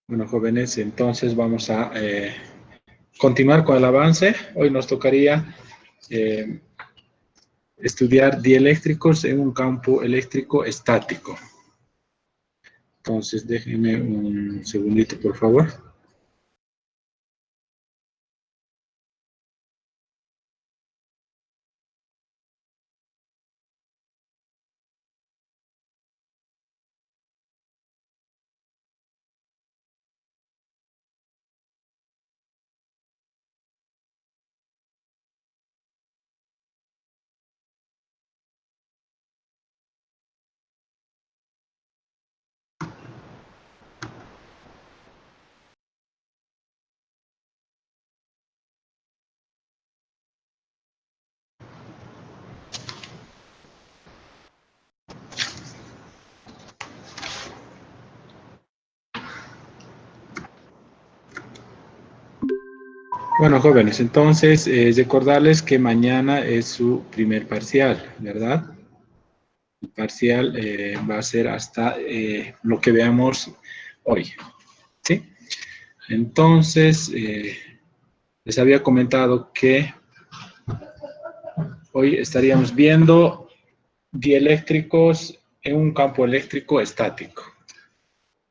Bueno, jóvenes, entonces vamos a continuar con el avance. Hoy nos tocaría estudiar dieléctricos en un campo eléctrico estático. Entonces, déjenme un segundito, por favor. Bueno, jóvenes, entonces recordarles que mañana es su primer parcial, ¿verdad? El parcial va a ser hasta lo que veamos hoy, ¿sí? Entonces, les había comentado que hoy estaríamos viendo dieléctricos en un campo eléctrico estático.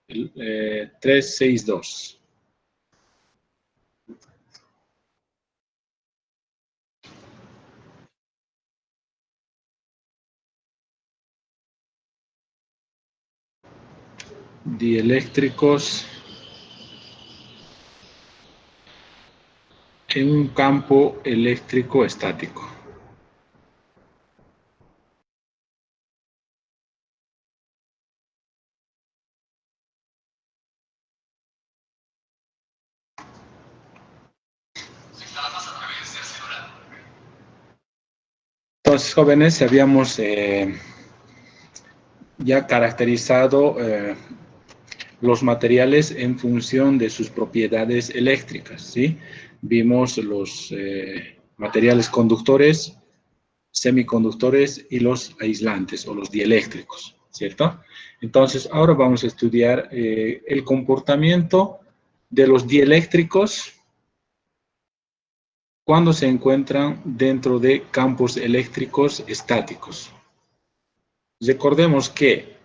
362. Dieléctricos en un campo eléctrico estático. Entonces, jóvenes, habíamos ya caracterizado los materiales en función de sus propiedades eléctricas, ¿sí? Vimos los materiales conductores, semiconductores y los aislantes o los dieléctricos, ¿cierto? Entonces, ahora vamos a estudiar el comportamiento de los dieléctricos cuando se encuentran dentro de campos eléctricos estáticos. Recordemos que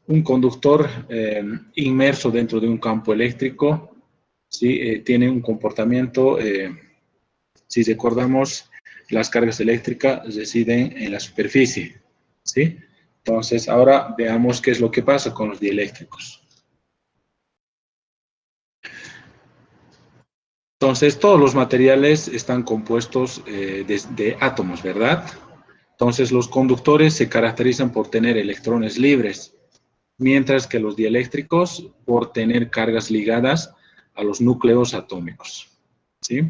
un conductor inmerso dentro de un campo eléctrico, ¿sí? Tiene un comportamiento, si recordamos, las cargas eléctricas residen en la superficie, ¿sí? Entonces, ahora veamos qué es lo que pasa con los dieléctricos. Entonces, todos los materiales están compuestos de átomos, ¿verdad? Entonces, los conductores se caracterizan por tener electrones libres, mientras que los dieléctricos por tener cargas ligadas a los núcleos atómicos, ¿sí?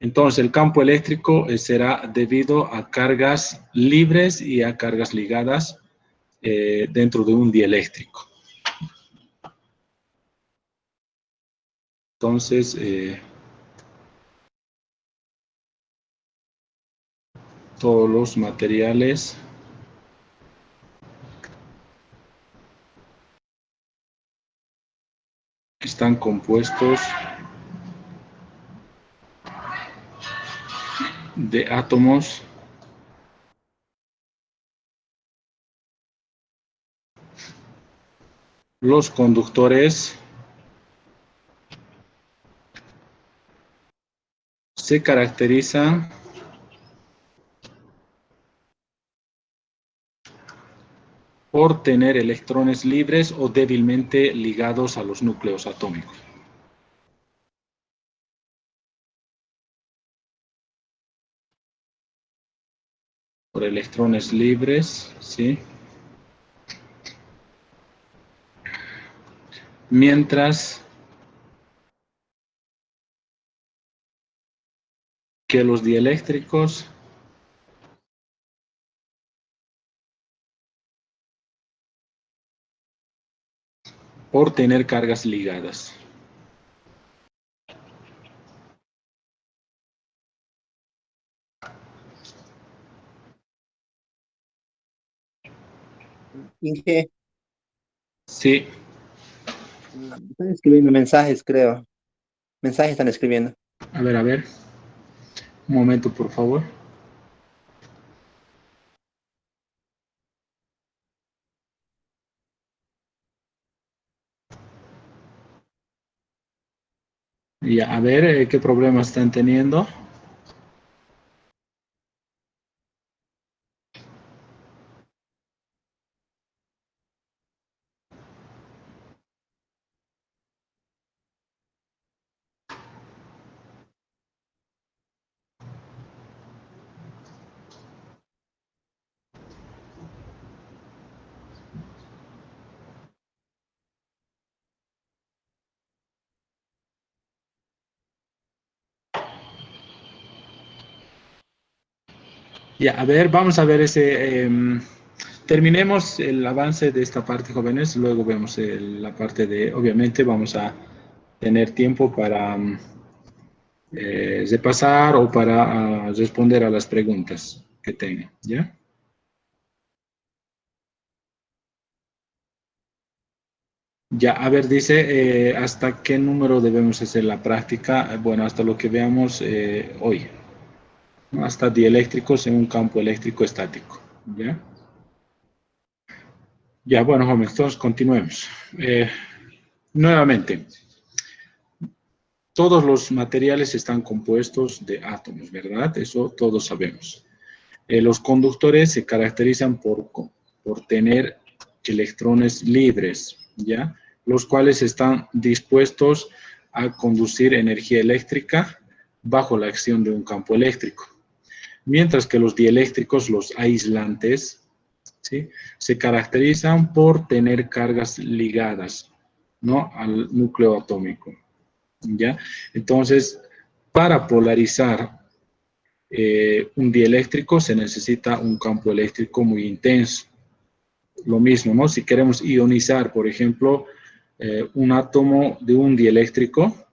Entonces, el campo eléctrico será debido a cargas libres y a cargas ligadas dentro de un dieléctrico. Entonces, todos los materiales están compuestos de átomos los conductores se caracterizan por tener electrones libres o débilmente ligados a los núcleos atómicos. Por electrones libres, ¿sí? Mientras que los dieléctricos por tener cargas ligadas. Inge, Sí, No, están escribiendo mensajes, creo. Mensajes están escribiendo. A ver, un momento, por favor. Ya, a ver, ¿qué problemas están teniendo? Ya, a ver, vamos a ver terminemos el avance de esta parte, jóvenes, luego vemos la parte de, obviamente, vamos a tener tiempo para repasar o para responder a las preguntas que tengan, ¿ya? Ya, a ver, dice, ¿hasta qué número debemos hacer la práctica? Bueno, hasta lo que veamos hoy, ¿no? Hasta dieléctricos en un campo eléctrico estático, ¿ya? Ya, bueno, jóvenes, entonces continuemos. Nuevamente, todos los materiales están compuestos de átomos, ¿verdad? Eso todos sabemos. Los conductores se caracterizan por tener electrones libres, ¿ya? Los cuales están dispuestos a conducir energía eléctrica bajo la acción de un campo eléctrico. Mientras que los dieléctricos, los aislantes, ¿sí? Se caracterizan por tener cargas ligadas, ¿no? Al núcleo atómico, ¿ya? Entonces, para polarizar un dieléctrico se necesita un campo eléctrico muy intenso. Lo mismo, ¿no? Si queremos ionizar, por ejemplo, un átomo de un dieléctrico,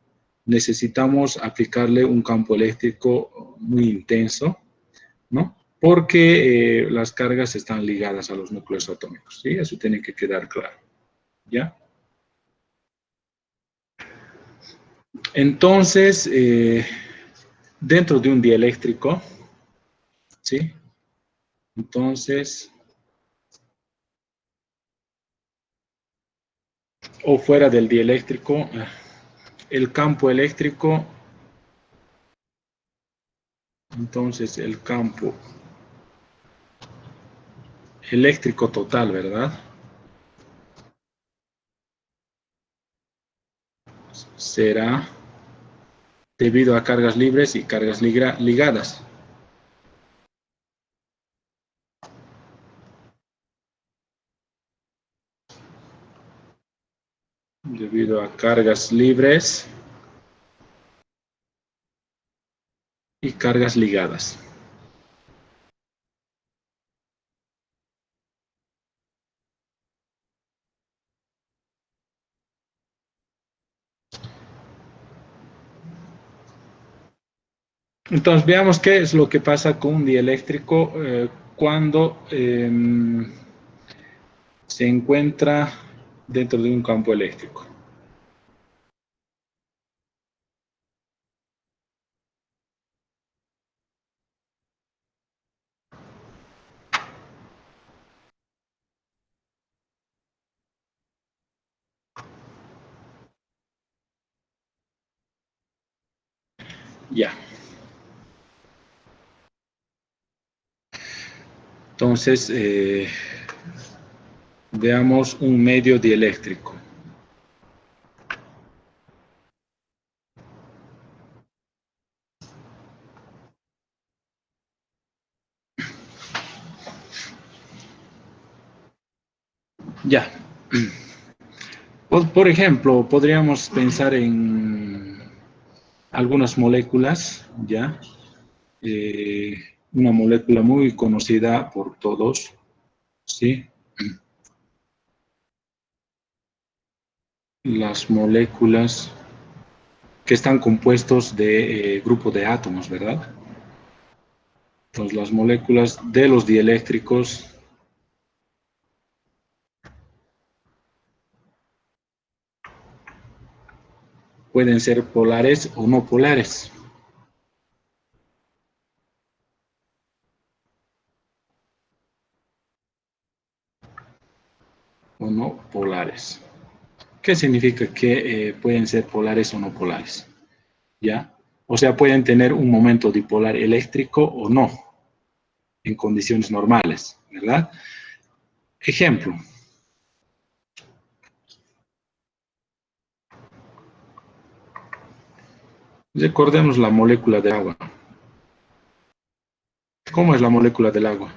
necesitamos aplicarle un campo eléctrico muy intenso, ¿no? Porque las cargas están ligadas a los núcleos atómicos, ¿sí? Eso tiene que quedar claro, ¿ya? Entonces, dentro de un dieléctrico, ¿sí? Entonces, o fuera del dieléctrico, el campo eléctrico, entonces el campo eléctrico total, ¿verdad? Será debido a cargas libres y cargas ligadas. Debido a cargas libres y cargas ligadas. Entonces, veamos qué es lo que pasa con un dieléctrico cuando se encuentra dentro de un campo eléctrico. Ya. Entonces, veamos un medio dieléctrico. Ya. Por ejemplo, podríamos pensar en algunas moléculas, ¿ya? Eh, una molécula muy conocida por todos, ¿sí? Las moléculas que están compuestos de grupo de átomos, ¿verdad? Entonces, las moléculas de los dieléctricos pueden ser polares o no polares. O no polares. ¿Qué significa que pueden ser polares o no polares? ¿Ya? O sea, pueden tener un momento dipolar eléctrico o no, en condiciones normales, ¿verdad? Ejemplo. Recordemos la molécula del agua. ¿Cómo es la molécula del agua?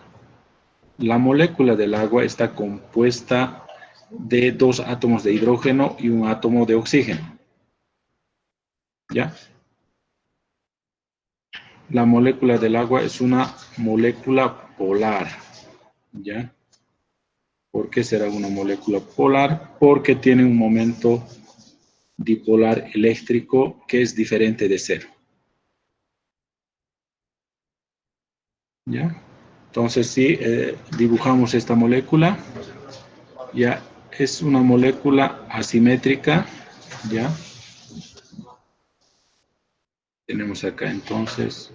La molécula del agua está compuesta de 2 átomos de hidrógeno y un átomo de oxígeno. ¿Ya? La molécula del agua es una molécula polar. ¿Ya? ¿Por qué será una molécula polar? Porque tiene un momento dipolar eléctrico que es diferente de cero. ¿Ya? Entonces, si dibujamos esta molécula, ya es una molécula asimétrica, ¿ya? Tenemos acá entonces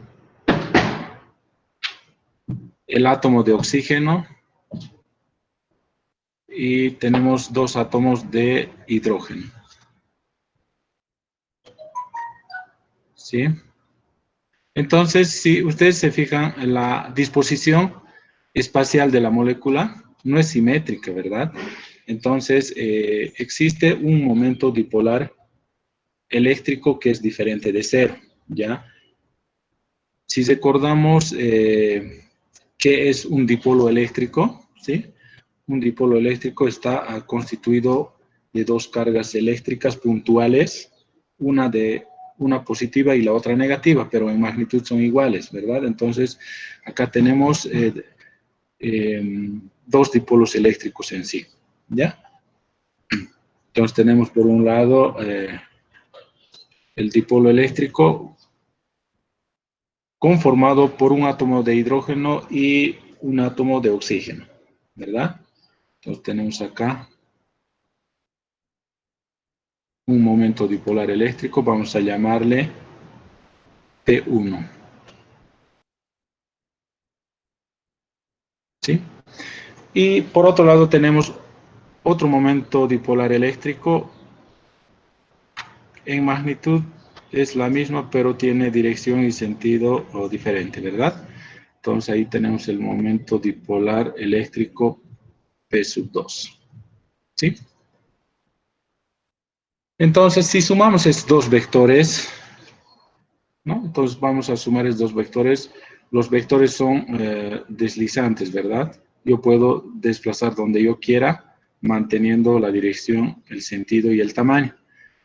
el átomo de oxígeno y tenemos 2 átomos de hidrógeno. ¿Sí? Entonces, si ustedes se fijan, la disposición espacial de la molécula no es simétrica, ¿verdad? Entonces, existe un momento dipolar eléctrico que es diferente de cero, ¿ya? Si recordamos qué es un dipolo eléctrico, ¿sí? Un dipolo eléctrico está constituido de 2 cargas eléctricas puntuales, una positiva y la otra negativa, pero en magnitud son iguales, ¿verdad? Entonces, acá tenemos 2 dipolos eléctricos en sí, ¿ya? Entonces tenemos por un lado el dipolo eléctrico conformado por un átomo de hidrógeno y un átomo de oxígeno, ¿verdad? Entonces tenemos acá un momento dipolar eléctrico, vamos a llamarle P1. ¿Sí? Y por otro lado tenemos otro momento dipolar eléctrico, en magnitud es la misma, pero tiene dirección y sentido diferente, ¿verdad? Entonces ahí tenemos el momento dipolar eléctrico P2. ¿Sí? Entonces, si sumamos estos 2 vectores, ¿no? Entonces vamos a sumar estos 2 vectores. Los vectores son deslizantes, ¿verdad? Yo puedo desplazar donde yo quiera, manteniendo la dirección, el sentido y el tamaño.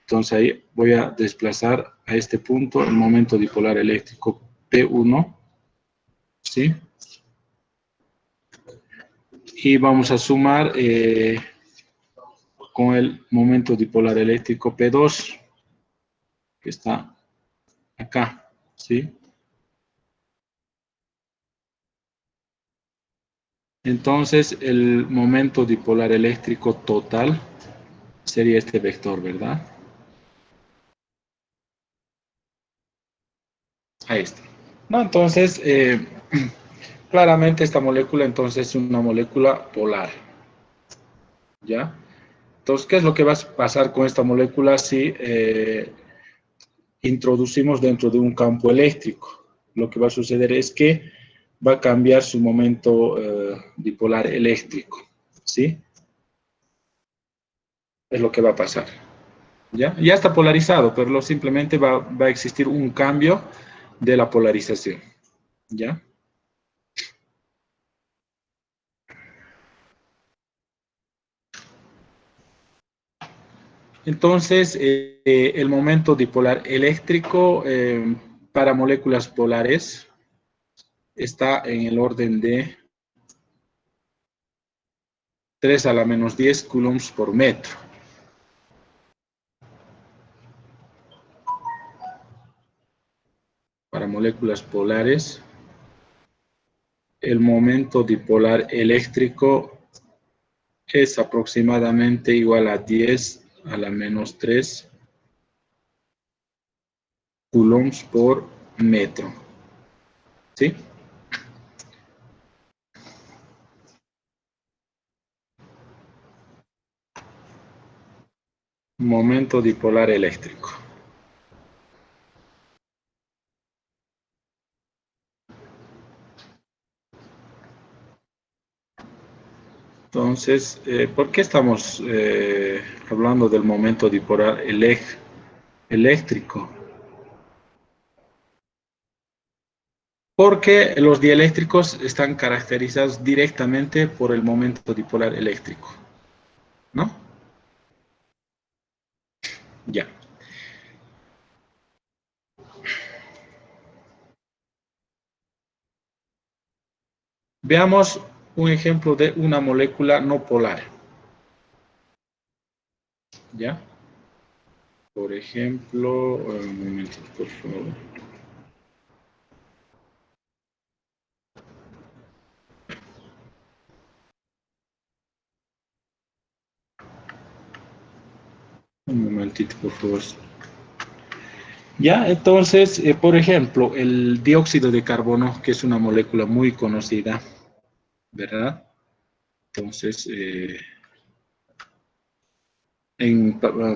Entonces ahí voy a desplazar a este punto el momento dipolar eléctrico P1, ¿sí? Y vamos a sumar con el momento dipolar eléctrico P2, que está acá, ¿sí? Entonces, el momento dipolar eléctrico total sería este vector, ¿verdad? Ahí está. No, entonces, claramente esta molécula entonces es una molécula polar, ¿ya? Entonces, ¿qué es lo que va a pasar con esta molécula si introducimos dentro de un campo eléctrico? Lo que va a suceder es que va a cambiar su momento dipolar eléctrico, ¿sí? Es lo que va a pasar. ¿Ya? Ya está polarizado, pero simplemente va a existir un cambio de la polarización. ¿Ya? Entonces, el momento dipolar eléctrico para moléculas polares está en el orden de 3 a la menos 10 coulombs por metro. Para moléculas polares, el momento dipolar eléctrico es aproximadamente igual a 10 a la menos 3 coulombs por metro. ¿Sí? Momento dipolar eléctrico. Entonces, ¿por qué estamos hablando del momento dipolar eléctrico? Porque los dieléctricos están caracterizados directamente por el momento dipolar eléctrico, ¿no? Ya. Veamos un ejemplo de una molécula no polar. ¿Ya? Por ejemplo, un momentito, por favor. Un momentito, por favor. Ya, entonces, por ejemplo, el dióxido de carbono, que es una molécula muy conocida, ¿verdad? Entonces,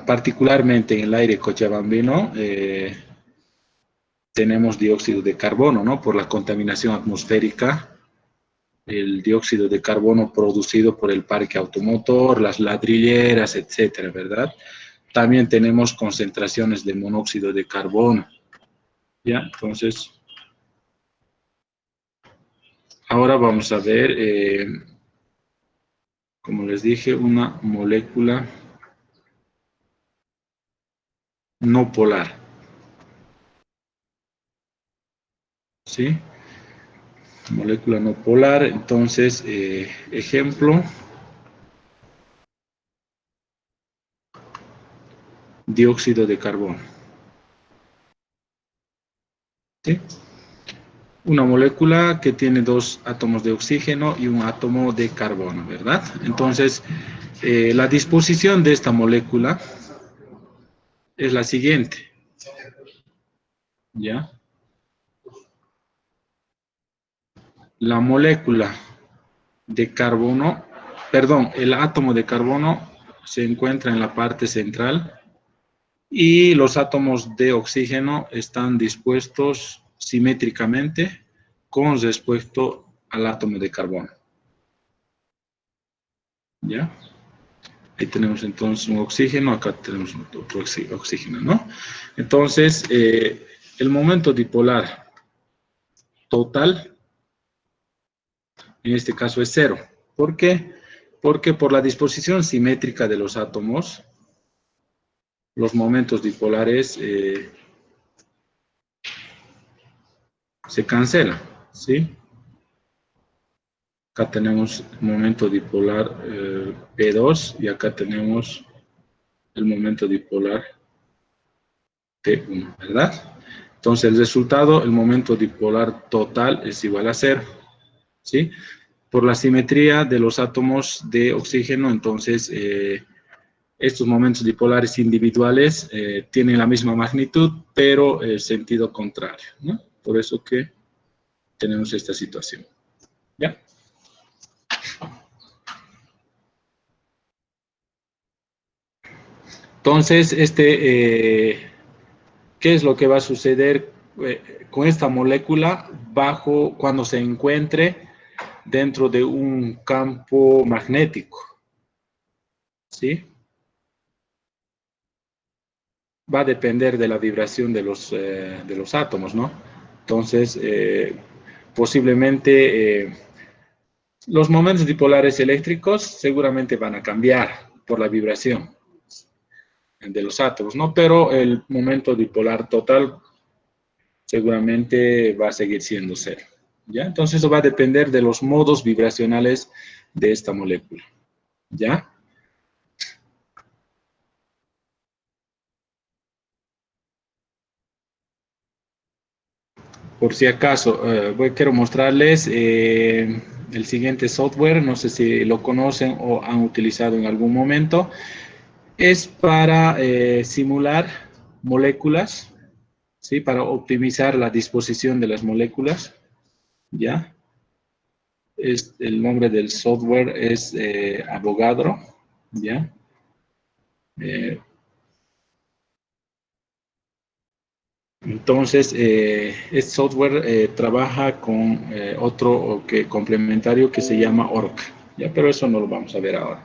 particularmente en el aire cochabambino, tenemos dióxido de carbono, ¿no? Por la contaminación atmosférica, el dióxido de carbono producido por el parque automotor, las ladrilleras, etcétera, ¿verdad? También tenemos concentraciones de monóxido de carbono, ¿ya? Entonces, ahora vamos a ver, como les dije, una molécula no polar, ¿sí? Molécula no polar, entonces, ejemplo, dióxido de carbono, ¿sí? Una molécula que tiene dos átomos de oxígeno y un átomo de carbono, ¿verdad? Entonces, la disposición de esta molécula es la siguiente, ¿ya? La molécula de carbono, perdón, el átomo de carbono se encuentra en la parte central y los átomos de oxígeno están dispuestos simétricamente con respecto al átomo de carbono, ¿ya? Ahí tenemos entonces un oxígeno, acá tenemos otro oxígeno, ¿no? Entonces, el momento dipolar total, en este caso es cero. ¿Por qué? Porque por la disposición simétrica de los átomos, los momentos dipolares se cancelan, ¿sí? Acá tenemos el momento dipolar P2 y acá tenemos el momento dipolar T1, ¿verdad? Entonces el resultado, el momento dipolar total es igual a cero, ¿sí? Por la simetría de los átomos de oxígeno, entonces estos momentos dipolares individuales tienen la misma magnitud, pero el sentido contrario, ¿no? Por eso que tenemos esta situación, ¿ya? Entonces, ¿qué es lo que va a suceder con esta molécula cuando se encuentre dentro de un campo magnético? ¿Sí? Va a depender de la vibración de los átomos, ¿no? Entonces, posiblemente los momentos dipolares eléctricos seguramente van a cambiar por la vibración de los átomos, ¿no? Pero el momento dipolar total seguramente va a seguir siendo cero, ¿ya? Entonces eso va a depender de los modos vibracionales de esta molécula, ¿ya? Por si acaso, quiero mostrarles el siguiente software, no sé si lo conocen o han utilizado en algún momento. Es para simular moléculas, ¿sí? Para optimizar la disposición de las moléculas, ¿ya? El nombre del software es Avogadro, ¿ya? Entonces, este software trabaja con otro complementario que se llama ORC, ¿ya? Pero eso no lo vamos a ver ahora,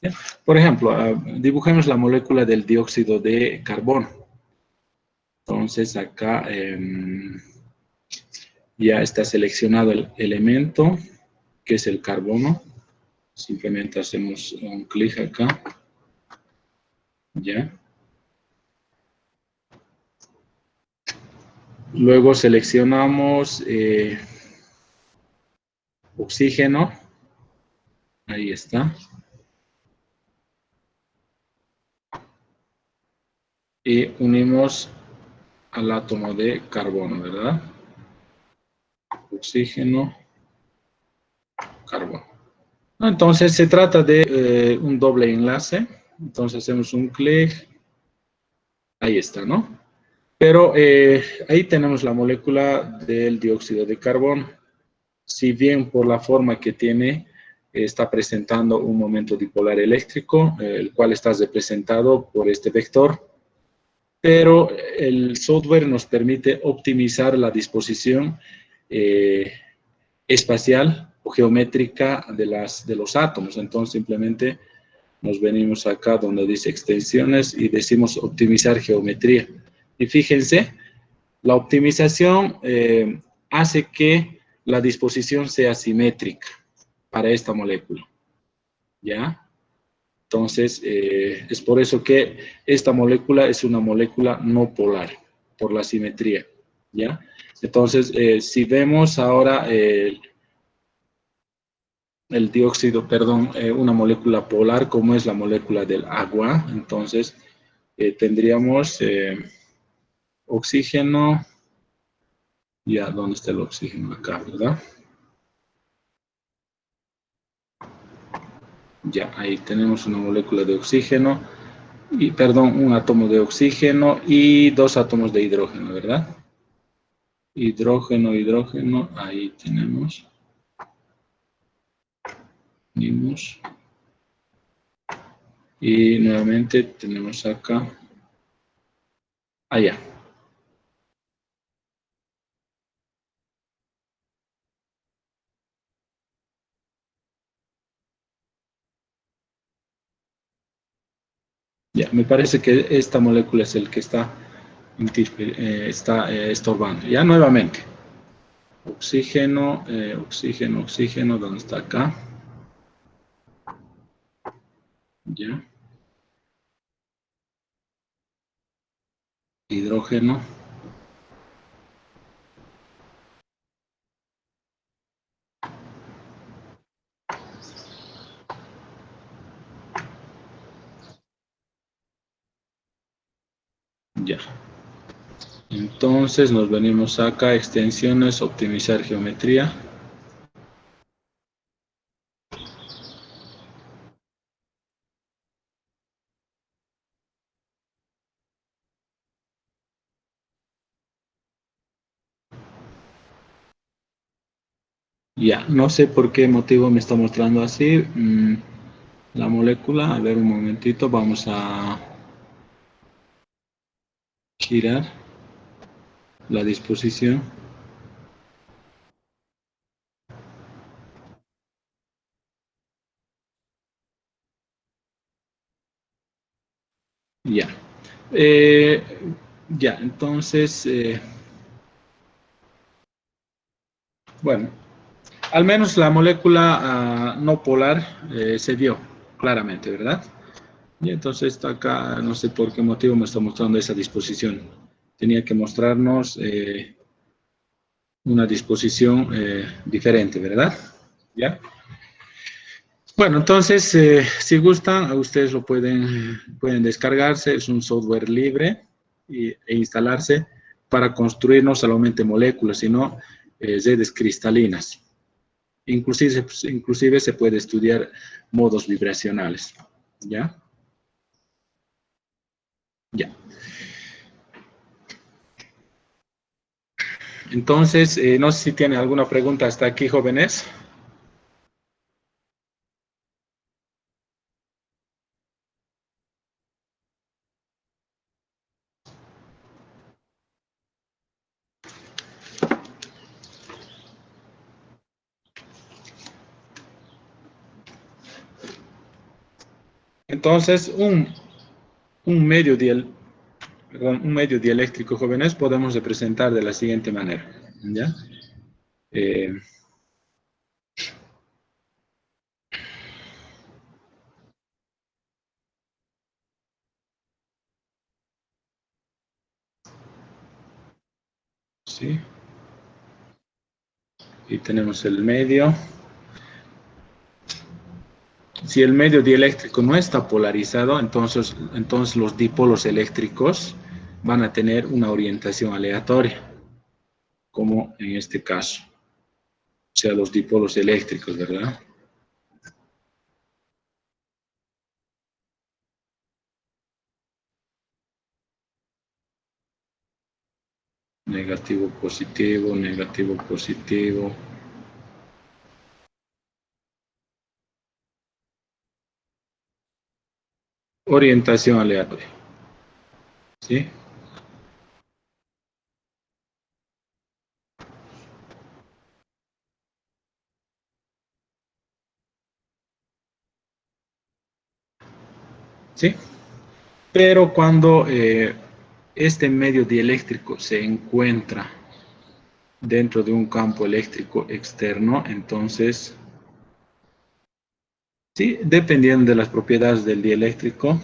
¿ya? Por ejemplo, dibujemos la molécula del dióxido de carbono. Entonces, acá ya está seleccionado el elemento, que es el carbono. Simplemente hacemos un clic acá, ¿ya? Luego seleccionamos oxígeno. Ahí está. Y unimos al átomo de carbono, ¿verdad? Oxígeno, carbono. Entonces se trata de un doble enlace. Entonces hacemos un clic. Ahí está, ¿no? Pero ahí tenemos la molécula del dióxido de carbono. Si bien por la forma que tiene, está presentando un momento dipolar eléctrico, el cual está representado por este vector, pero el software nos permite optimizar la disposición espacial o geométrica de los átomos. Entonces simplemente nos venimos acá donde dice extensiones y decimos optimizar geometría. Y fíjense, la optimización hace que la disposición sea simétrica para esta molécula, ¿ya? Entonces, es por eso que esta molécula es una molécula no polar, por la simetría, ¿ya? Entonces, si vemos ahora el dióxido, perdón, una molécula polar, como es la molécula del agua, entonces tendríamos oxígeno, ya, ¿dónde está el oxígeno? Acá, ¿verdad? Ya, ahí tenemos una molécula de oxígeno, y, perdón, un átomo de oxígeno y dos átomos de hidrógeno, ¿verdad? Hidrógeno, hidrógeno, ahí tenemos. Unimos. Y nuevamente tenemos acá, allá. Ya, me parece que esta molécula es el que está, estorbando. Ya, nuevamente. Oxígeno, oxígeno, oxígeno, ¿dónde está acá? Ya. Hidrógeno. Ya. Entonces nos venimos acá, extensiones, optimizar geometría. Ya, no sé por qué motivo me está mostrando así la molécula. A ver un momentito, vamos a girar la disposición. Ya. Eh, ya, entonces, bueno, al menos la molécula no polar se dio claramente, ¿verdad? Y entonces está acá, no sé por qué motivo me está mostrando esa disposición. Tenía que mostrarnos una disposición diferente, ¿verdad? ¿Ya? Bueno, entonces, si gustan, ustedes lo pueden descargarse, es un software libre e instalarse para construir no solamente moléculas, sino redes cristalinas. Inclusive se puede estudiar modos vibracionales, ¿ya? Ya. Entonces, no sé si tienen alguna pregunta hasta aquí, jóvenes. Entonces, un medio un medio dieléctrico, jóvenes, podemos representar de la siguiente manera. ¿Ya? Eh, ¿Sí? Y tenemos el medio. Si el medio dieléctrico no está polarizado, entonces los dipolos eléctricos van a tener una orientación aleatoria, como en este caso. O sea, los dipolos eléctricos, ¿verdad? Negativo, positivo, negativo, positivo. Orientación aleatoria. ¿Sí? ¿Sí? Pero cuando este medio dieléctrico se encuentra dentro de un campo eléctrico externo, entonces, sí, dependiendo de las propiedades del dieléctrico,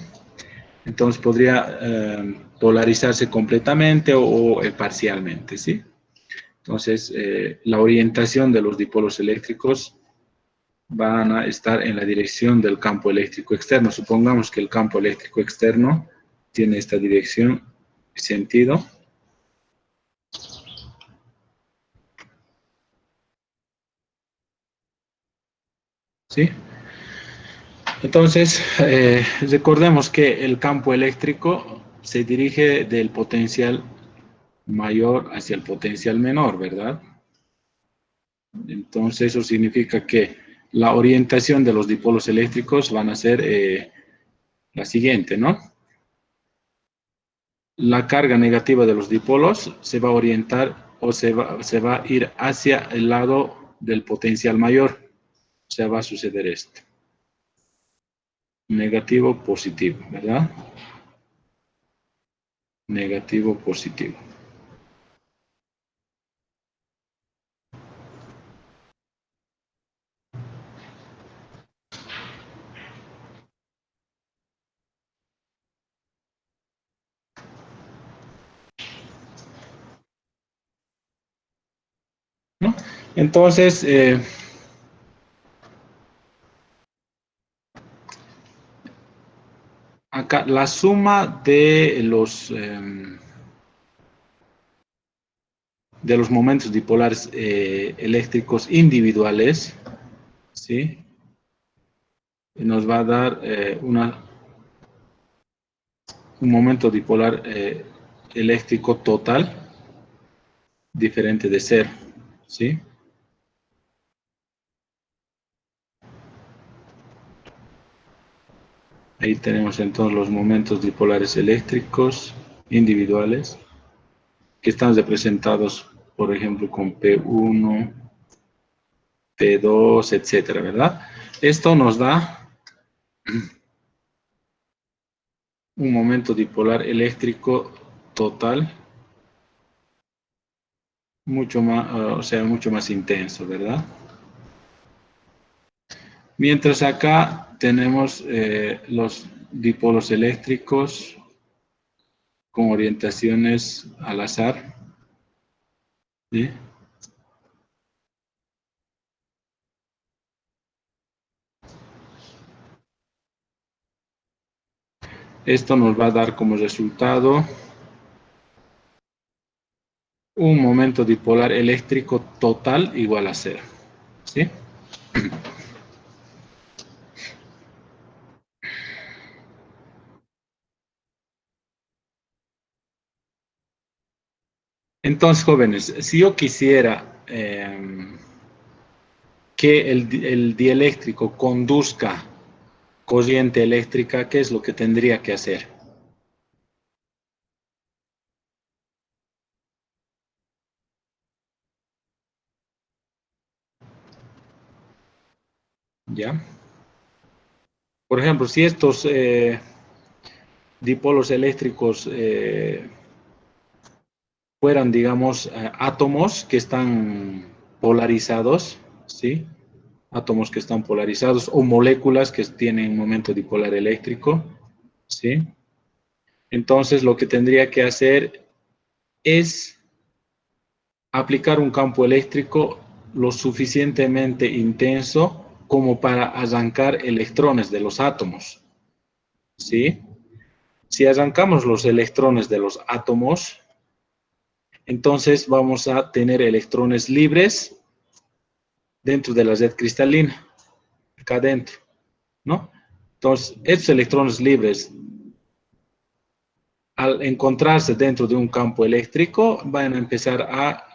entonces podría polarizarse completamente o parcialmente, ¿sí? Entonces, la orientación de los dipolos eléctricos van a estar en la dirección del campo eléctrico externo. Supongamos que el campo eléctrico externo tiene esta dirección, sentido, ¿sí? Entonces, recordemos que el campo eléctrico se dirige del potencial mayor hacia el potencial menor, ¿verdad? Entonces, eso significa que la orientación de los dipolos eléctricos van a ser la siguiente, ¿no? La carga negativa de los dipolos se va a orientar o se va a ir hacia el lado del potencial mayor. O sea, va a suceder esto. Negativo, positivo, ¿verdad? Negativo, positivo. ¿No? Entonces, acá la suma de los momentos dipolares eléctricos individuales, ¿sí? Nos va a dar un momento dipolar eléctrico total diferente de cero, ¿sí? Ahí tenemos entonces los momentos dipolares eléctricos individuales que están representados, por ejemplo, con P1, P2, etcétera, ¿verdad? Esto nos da un momento dipolar eléctrico total mucho más, o sea, mucho más intenso, ¿verdad? Mientras acá tenemos los dipolos eléctricos con orientaciones al azar, ¿sí? Esto nos va a dar como resultado un momento dipolar eléctrico total igual a cero, ¿sí? Entonces, jóvenes, si yo quisiera que el dieléctrico conduzca corriente eléctrica, ¿qué es lo que tendría que hacer? ¿Ya? Por ejemplo, si estos dipolos eléctricos fueran, digamos, átomos que están polarizados, ¿sí? Átomos que están polarizados o moléculas que tienen un momento dipolar eléctrico, ¿sí? Entonces, lo que tendría que hacer es aplicar un campo eléctrico lo suficientemente intenso como para arrancar electrones de los átomos, ¿sí? Si arrancamos los electrones de los átomos, entonces vamos a tener electrones libres dentro de la red cristalina, acá adentro, ¿no? Entonces, estos electrones libres, al encontrarse dentro de un campo eléctrico, van a empezar a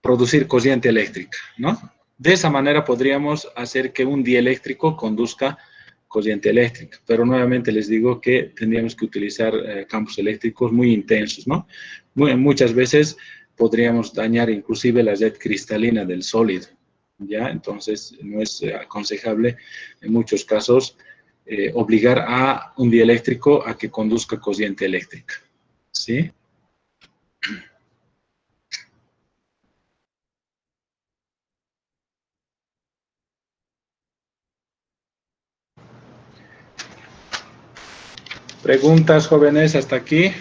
producir corriente eléctrica, ¿no? De esa manera podríamos hacer que un dieléctrico conduzca corriente eléctrica, pero nuevamente les digo que tendríamos que utilizar campos eléctricos muy intensos, ¿no? Muchas veces podríamos dañar inclusive la red cristalina del sólido, ¿ya? Entonces no es aconsejable en muchos casos obligar a un dieléctrico a que conduzca corriente eléctrica, ¿sí? ¿Preguntas, jóvenes, hasta aquí?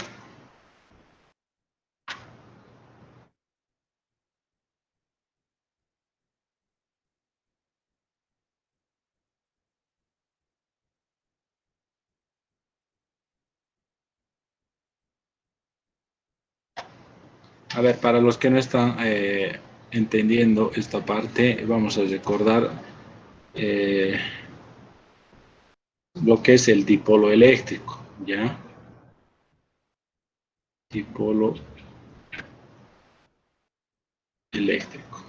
A ver, para los que no están entendiendo esta parte, vamos a recordar eh, lo que es el dipolo eléctrico, ¿ya? Dipolo eléctrico,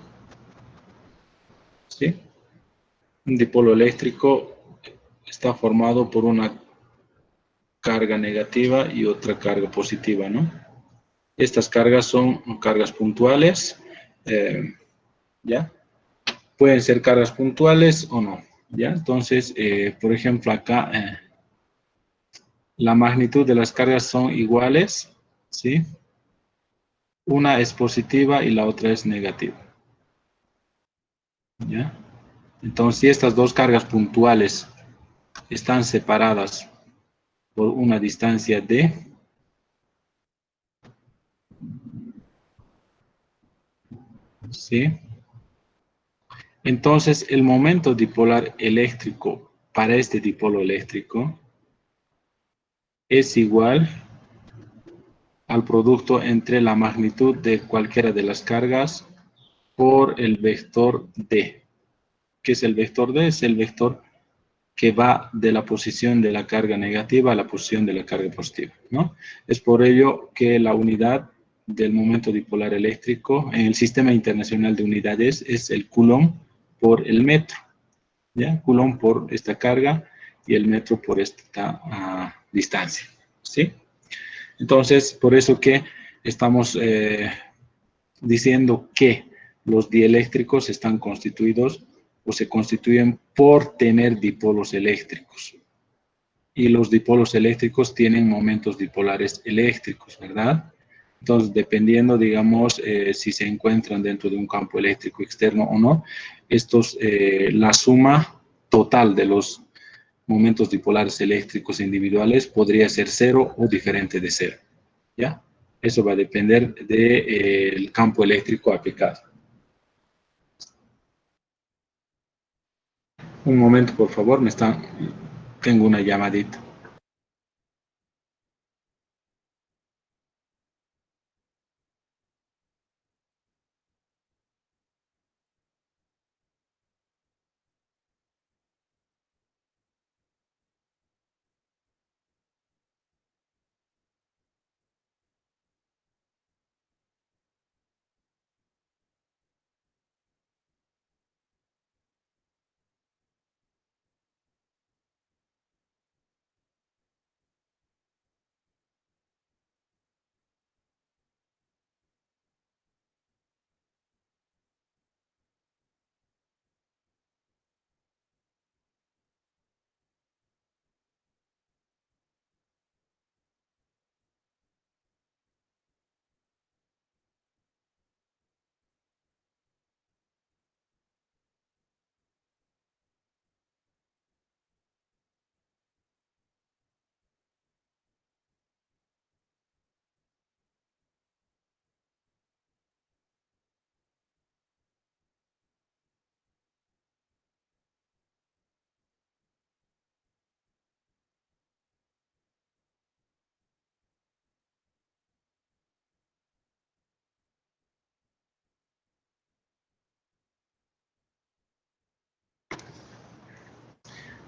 ¿sí? Un dipolo eléctrico está formado por una carga negativa y otra carga positiva, ¿no? Estas cargas son cargas puntuales, eh, ¿ya? Pueden ser cargas puntuales o no, ¿ya? Entonces, por ejemplo, acá la magnitud de las cargas son iguales, ¿sí? Una es positiva y la otra es negativa, ¿ya? Entonces, si estas dos cargas puntuales están separadas por una distancia d, ¿sí? Entonces, el momento dipolar eléctrico para este dipolo eléctrico es igual al producto entre la magnitud de cualquiera de las cargas por el vector d. ¿Qué es el vector d? Es el vector que va de la posición de la carga negativa a la posición de la carga positiva, ¿no? Es por ello que la unidad del momento dipolar eléctrico en el Sistema Internacional de Unidades es el coulomb por el metro, ¿ya? Coulomb por esta carga y el metro por esta distancia, ¿sí? Entonces, por eso que estamos diciendo que los dieléctricos están constituidos o se constituyen por tener dipolos eléctricos. Y los dipolos eléctricos tienen momentos dipolares eléctricos, ¿verdad? Entonces, dependiendo, digamos, si se encuentran dentro de un campo eléctrico externo o no, la suma total de los momentos dipolares eléctricos individuales podría ser cero o diferente de cero, ¿ya? Eso va a depender del campo eléctrico aplicado. Un momento, por favor, tengo una llamadita.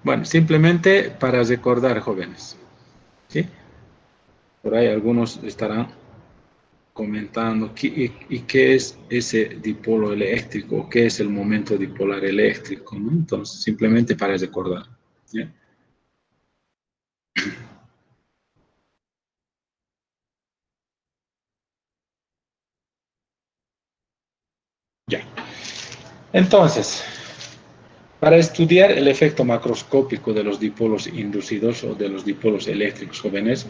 Bueno, simplemente para recordar, jóvenes, ¿sí? Por ahí algunos estarán comentando y qué es ese dipolo eléctrico, qué es el momento dipolar eléctrico, ¿no? Entonces, simplemente para recordar, ¿ya? Ya. Entonces, para estudiar el efecto macroscópico de los dipolos inducidos o de los dipolos eléctricos jóvenes,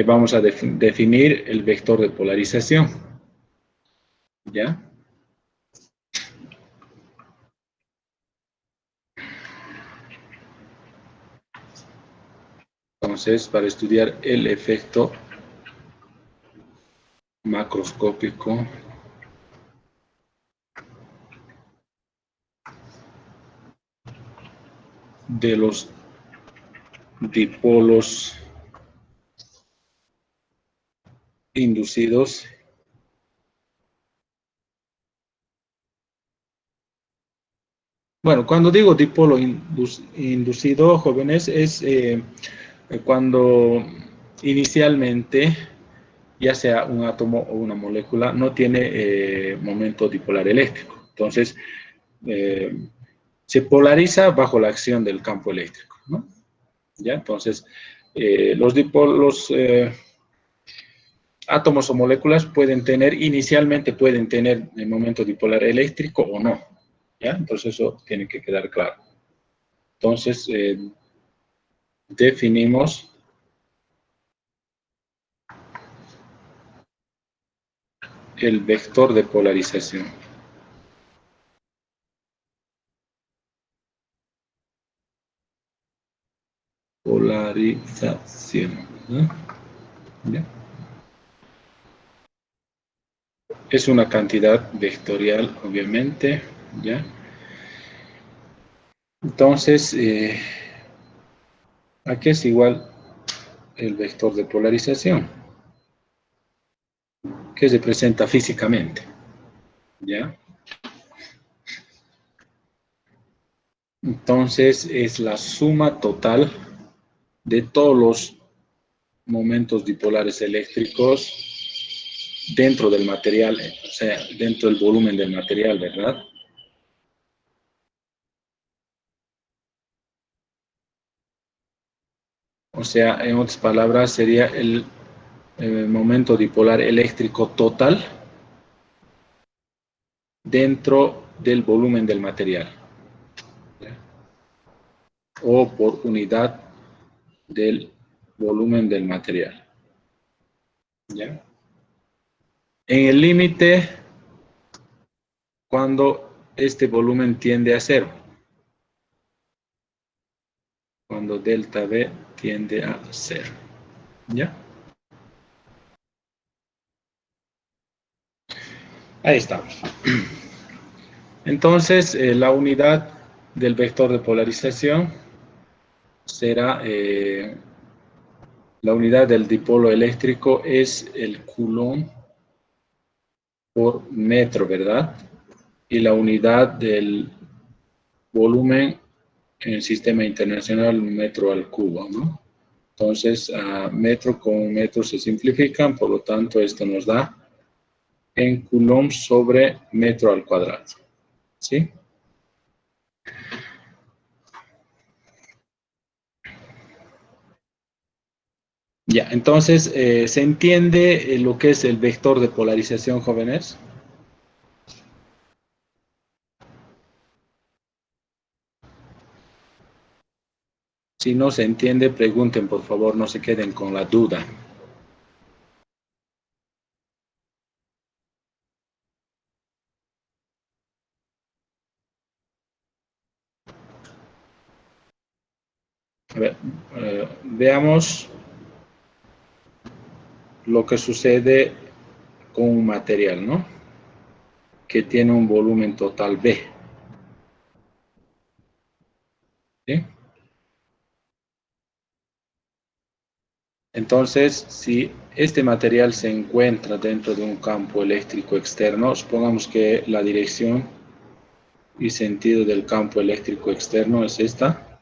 vamos a definir el vector de polarización, ¿ya? Entonces, para estudiar el efecto macroscópico de los dipolos inducidos. Bueno, cuando digo dipolo inducido, jóvenes, es cuando inicialmente, ya sea un átomo o una molécula, no tiene momento dipolar eléctrico. Entonces, eh, se polariza bajo la acción del campo eléctrico, ¿no? ¿Ya? Entonces, los dipolos, átomos o moléculas pueden tener, inicialmente pueden tener el momento dipolar eléctrico o no, ¿ya? Entonces eso tiene que quedar claro. Entonces, definimos el vector de polarización. Polarización, ¿no? ¿Ya? Es una cantidad vectorial, obviamente, ¿ya? Entonces, ¿a qué es igual el vector de polarización? Que se presenta físicamente, ¿ya? Entonces, es la suma total de todos los momentos dipolares eléctricos dentro del material, o sea, dentro del volumen del material, ¿verdad? O sea, en otras palabras, sería el momento dipolar eléctrico total dentro del volumen del material, ¿ya? O por unidad del volumen del material, ¿ya? En el límite, cuando este volumen tiende a cero, cuando delta V tiende a cero, ¿ya? Ahí estamos. Entonces, la unidad del vector de polarización será, la unidad del dipolo eléctrico es el coulomb por metro, ¿verdad? Y la unidad del volumen en el sistema internacional, metro al cubo, ¿no? Entonces, metro con metro se simplifican, por lo tanto, esto nos da en coulomb sobre metro al cuadrado, ¿sí? Ya, entonces, ¿se entiende lo que es el vector de polarización, jóvenes? Si no se entiende, pregunten, por favor, no se queden con la duda. A ver, veamos lo que sucede con un material, ¿no? Que tiene un volumen total B, ¿sí? Entonces, si este material se encuentra dentro de un campo eléctrico externo, supongamos que la dirección y sentido del campo eléctrico externo es esta,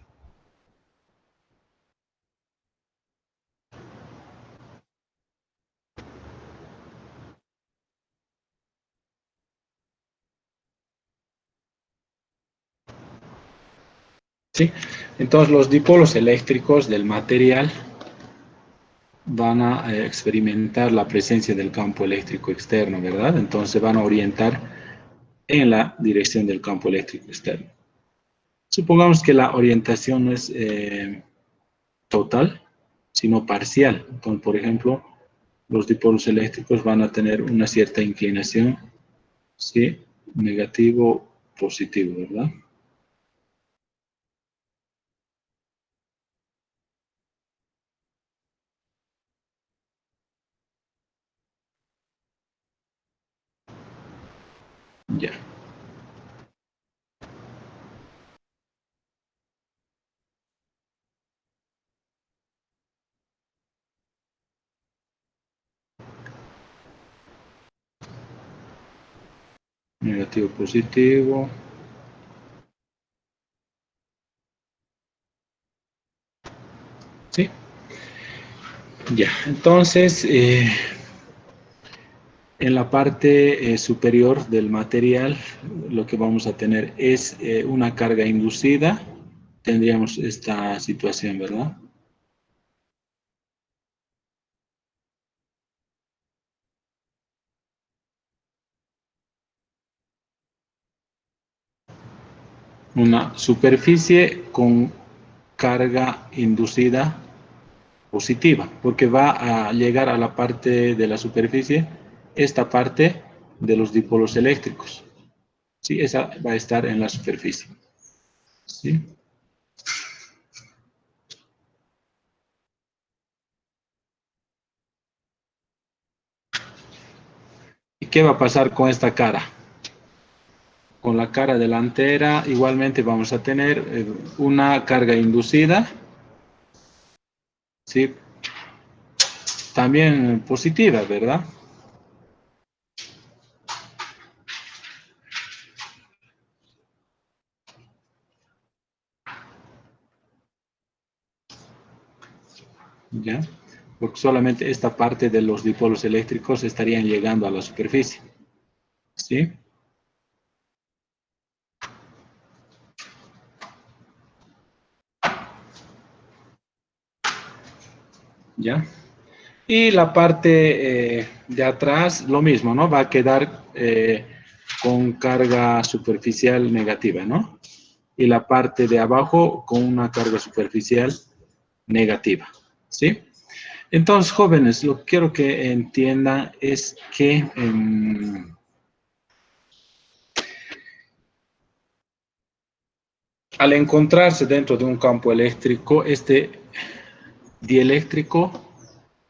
¿sí? Entonces los dipolos eléctricos del material van a experimentar la presencia del campo eléctrico externo, ¿verdad? Entonces van a orientar en la dirección del campo eléctrico externo. Supongamos que la orientación no es total, sino parcial. Entonces, por ejemplo, los dipolos eléctricos van a tener una cierta inclinación, ¿sí? Negativo, positivo, ¿verdad? Ya. Negativo, positivo. ¿Sí? Ya. Entonces, en la parte superior del material, lo que vamos a tener es una carga inducida. Tendríamos esta situación, ¿verdad? Una superficie con carga inducida positiva, porque va a llegar a la parte de la superficie, esta parte de los dipolos eléctricos. ¿Sí? Esa va a estar en la superficie. ¿Sí? ¿Y qué va a pasar con esta cara? Con la cara delantera igualmente vamos a tener una carga inducida, ¿sí? También positiva, ¿verdad? ¿Ya? Porque solamente esta parte de los dipolos eléctricos estarían llegando a la superficie, ¿sí? ¿Ya? Y la parte de atrás, lo mismo, ¿no? Va a quedar con carga superficial negativa, ¿no? Y la parte de abajo con una carga superficial negativa, ¿sí? Entonces, jóvenes, lo que quiero que entiendan es que al encontrarse dentro de un campo eléctrico, este dieléctrico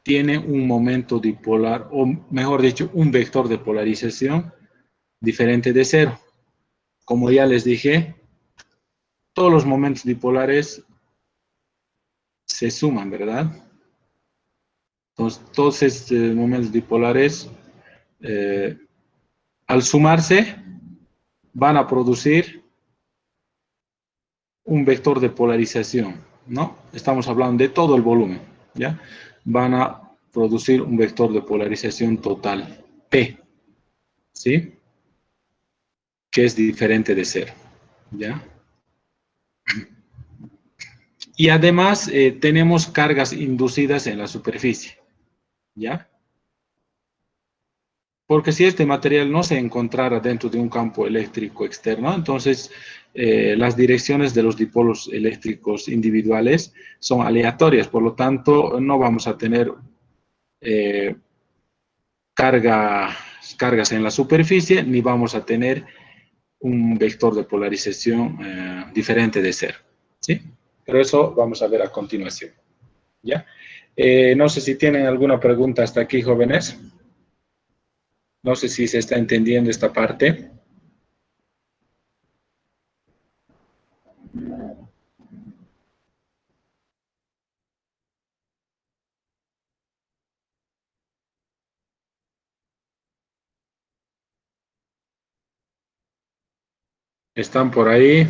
tiene un momento dipolar, o mejor dicho, un vector de polarización diferente de cero. Como ya les dije, todos los momentos dipolares se suman, ¿verdad? Entonces, todos estos momentos dipolares, eh, al sumarse, van a producir un vector de polarización, ¿no? Estamos hablando de todo el volumen, ¿ya? Van a producir un vector de polarización total, P, ¿sí? Que es diferente de cero, ¿ya? Y además tenemos cargas inducidas en la superficie, ¿ya? Porque si este material no se encontrara dentro de un campo eléctrico externo, entonces las direcciones de los dipolos eléctricos individuales son aleatorias, por lo tanto no vamos a tener eh, cargas en la superficie, ni vamos a tener un vector de polarización diferente de cero, ¿sí? Pero eso vamos a ver a continuación, ¿ya? No sé si tienen alguna pregunta hasta aquí, jóvenes. No sé si se está entendiendo esta parte. ¿Están por ahí?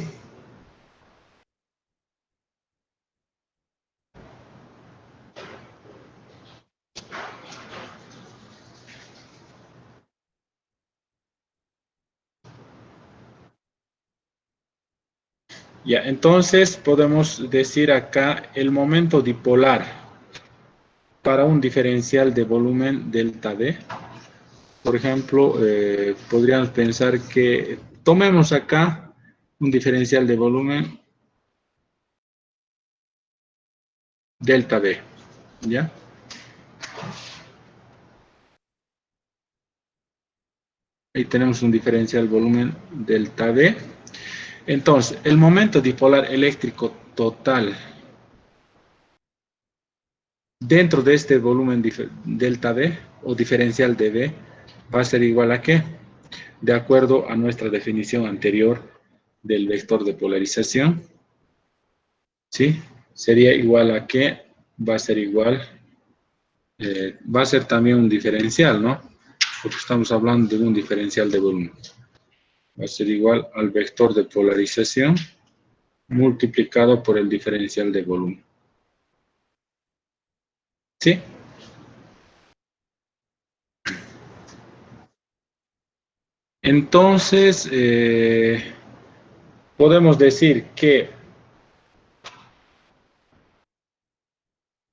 Ya, entonces podemos decir acá el momento dipolar para un diferencial de volumen delta D. Por ejemplo, podríamos pensar que tomemos acá un diferencial de volumen delta D, ¿ya? Ahí tenemos un diferencial volumen delta D. Entonces, el momento dipolar eléctrico total dentro de este volumen delta D o diferencial de D va a ser igual a ¿qué? De acuerdo a nuestra definición anterior del vector de polarización, ¿sí? Sería igual a ¿qué? Va a ser igual, va a ser también un diferencial, ¿no? Porque estamos hablando de un diferencial de volumen. Va a ser igual al vector de polarización multiplicado por el diferencial de volumen. ¿Sí? Entonces, podemos decir que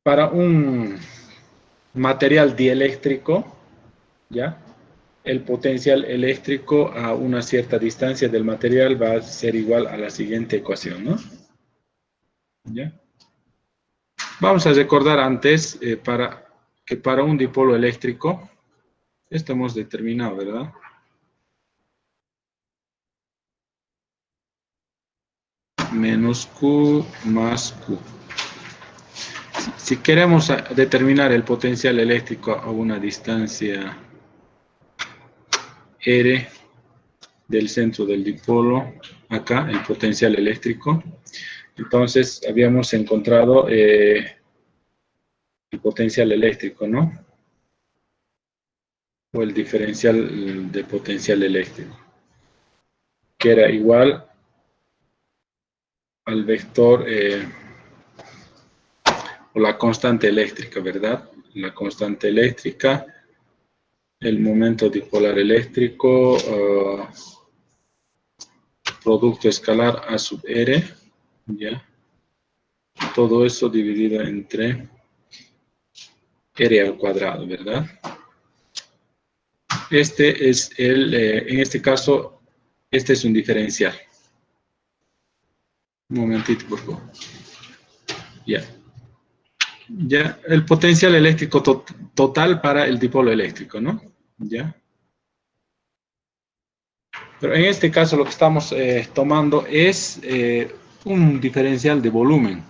para un material dieléctrico, ¿ya? El potencial eléctrico a una cierta distancia del material va a ser igual a la siguiente ecuación, ¿no? ¿Ya? Vamos a recordar antes que para un dipolo eléctrico, esto hemos determinado, ¿verdad? Menos Q más Q. Si queremos determinar el potencial eléctrico a una distancia R del centro del dipolo, acá, el potencial eléctrico, entonces habíamos encontrado el potencial eléctrico, ¿no? O el diferencial de potencial eléctrico, que era igual al vector o la constante eléctrica, ¿verdad? La constante eléctrica, el momento dipolar eléctrico, producto escalar A sub R, ¿ya? Todo eso dividido entre R al cuadrado, ¿verdad? Este es en este caso, este es un diferencial. Un momentito, por favor. Ya. Ya, el potencial eléctrico total para el dipolo eléctrico, ¿no? Ya. Pero en este caso lo que estamos tomando es un diferencial de volumen,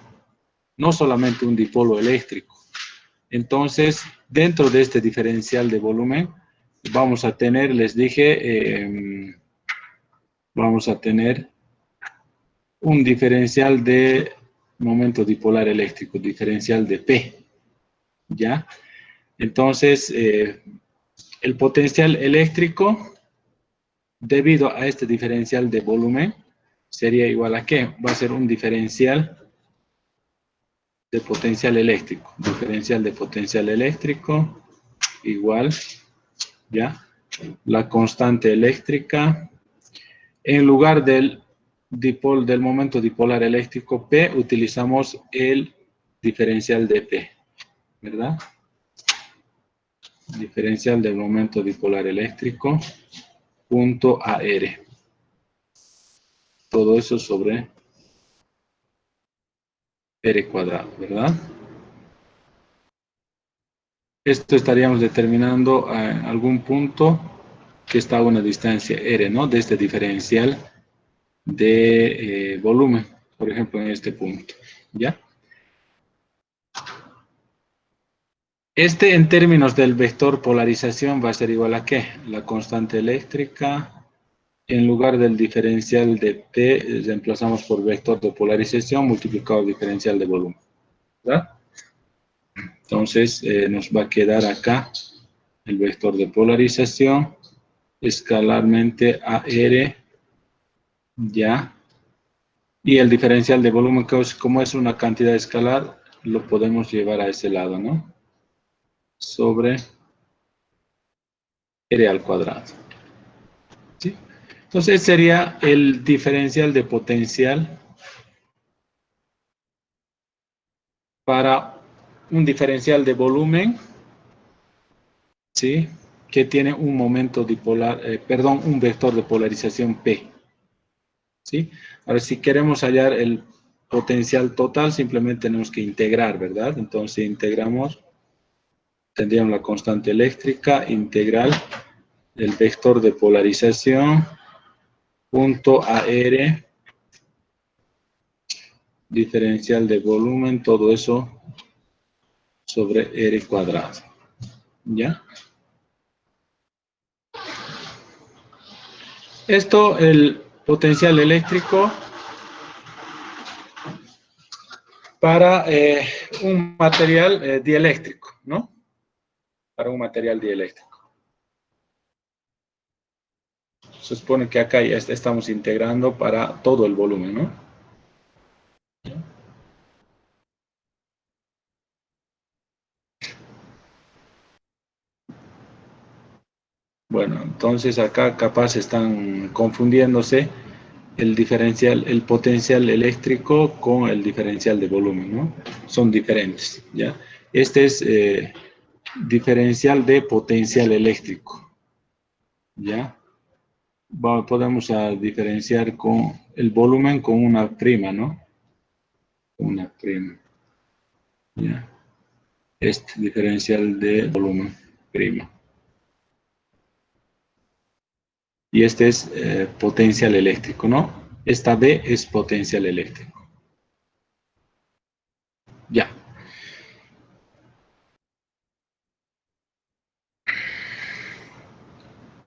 no solamente un dipolo eléctrico. Entonces, dentro de este diferencial de volumen, vamos a tener, les dije, vamos a tener un diferencial de momento dipolar eléctrico, diferencial de P, ¿ya? Entonces, el potencial eléctrico, debido a este diferencial de volumen, sería igual a ¿qué? Va a ser un diferencial de potencial eléctrico. Diferencial de potencial eléctrico igual, ¿ya? La constante eléctrica. En lugar del momento dipolar eléctrico P, utilizamos el diferencial de P, ¿verdad? Diferencial del momento dipolar eléctrico, punto AR. Todo eso sobre R cuadrado, ¿verdad? Esto estaríamos determinando algún punto que está a una distancia R, ¿no? De este diferencial de volumen, por ejemplo, en este punto, ¿ya? Este en términos del vector polarización va a ser igual a ¿qué? La constante eléctrica, en lugar del diferencial de P, reemplazamos por vector de polarización multiplicado diferencial de volumen, ¿verdad? Entonces, nos va a quedar acá el vector de polarización escalarmente AR, ya, y el diferencial de volumen, como es una cantidad escalar, lo podemos llevar a ese lado, ¿no? Sobre R al cuadrado. ¿Sí? Entonces sería el diferencial de potencial para un diferencial de volumen, ¿sí? Que tiene un momento dipolar, un vector de polarización P, ¿sí? Ahora, si queremos hallar el potencial total, simplemente tenemos que integrar, ¿verdad? Entonces, integramos, tendríamos la constante eléctrica integral del vector de polarización punto AR, diferencial de volumen, todo eso sobre R cuadrado, ¿ya? Esto, el potencial eléctrico para un material dieléctrico, ¿no? Para un material dieléctrico. Se supone que acá ya estamos integrando para todo el volumen, ¿no? Bueno, entonces acá capaz están confundiéndose el diferencial, el potencial eléctrico con el diferencial de volumen, ¿no? Son diferentes, ¿ya? Este es diferencial de potencial eléctrico, ¿ya? Podemos diferenciar con el volumen con una prima, ¿no? Una prima, ¿ya? Este diferencial de volumen, prima. Y este es potencial eléctrico, ¿no? Esta B es potencial eléctrico. Ya.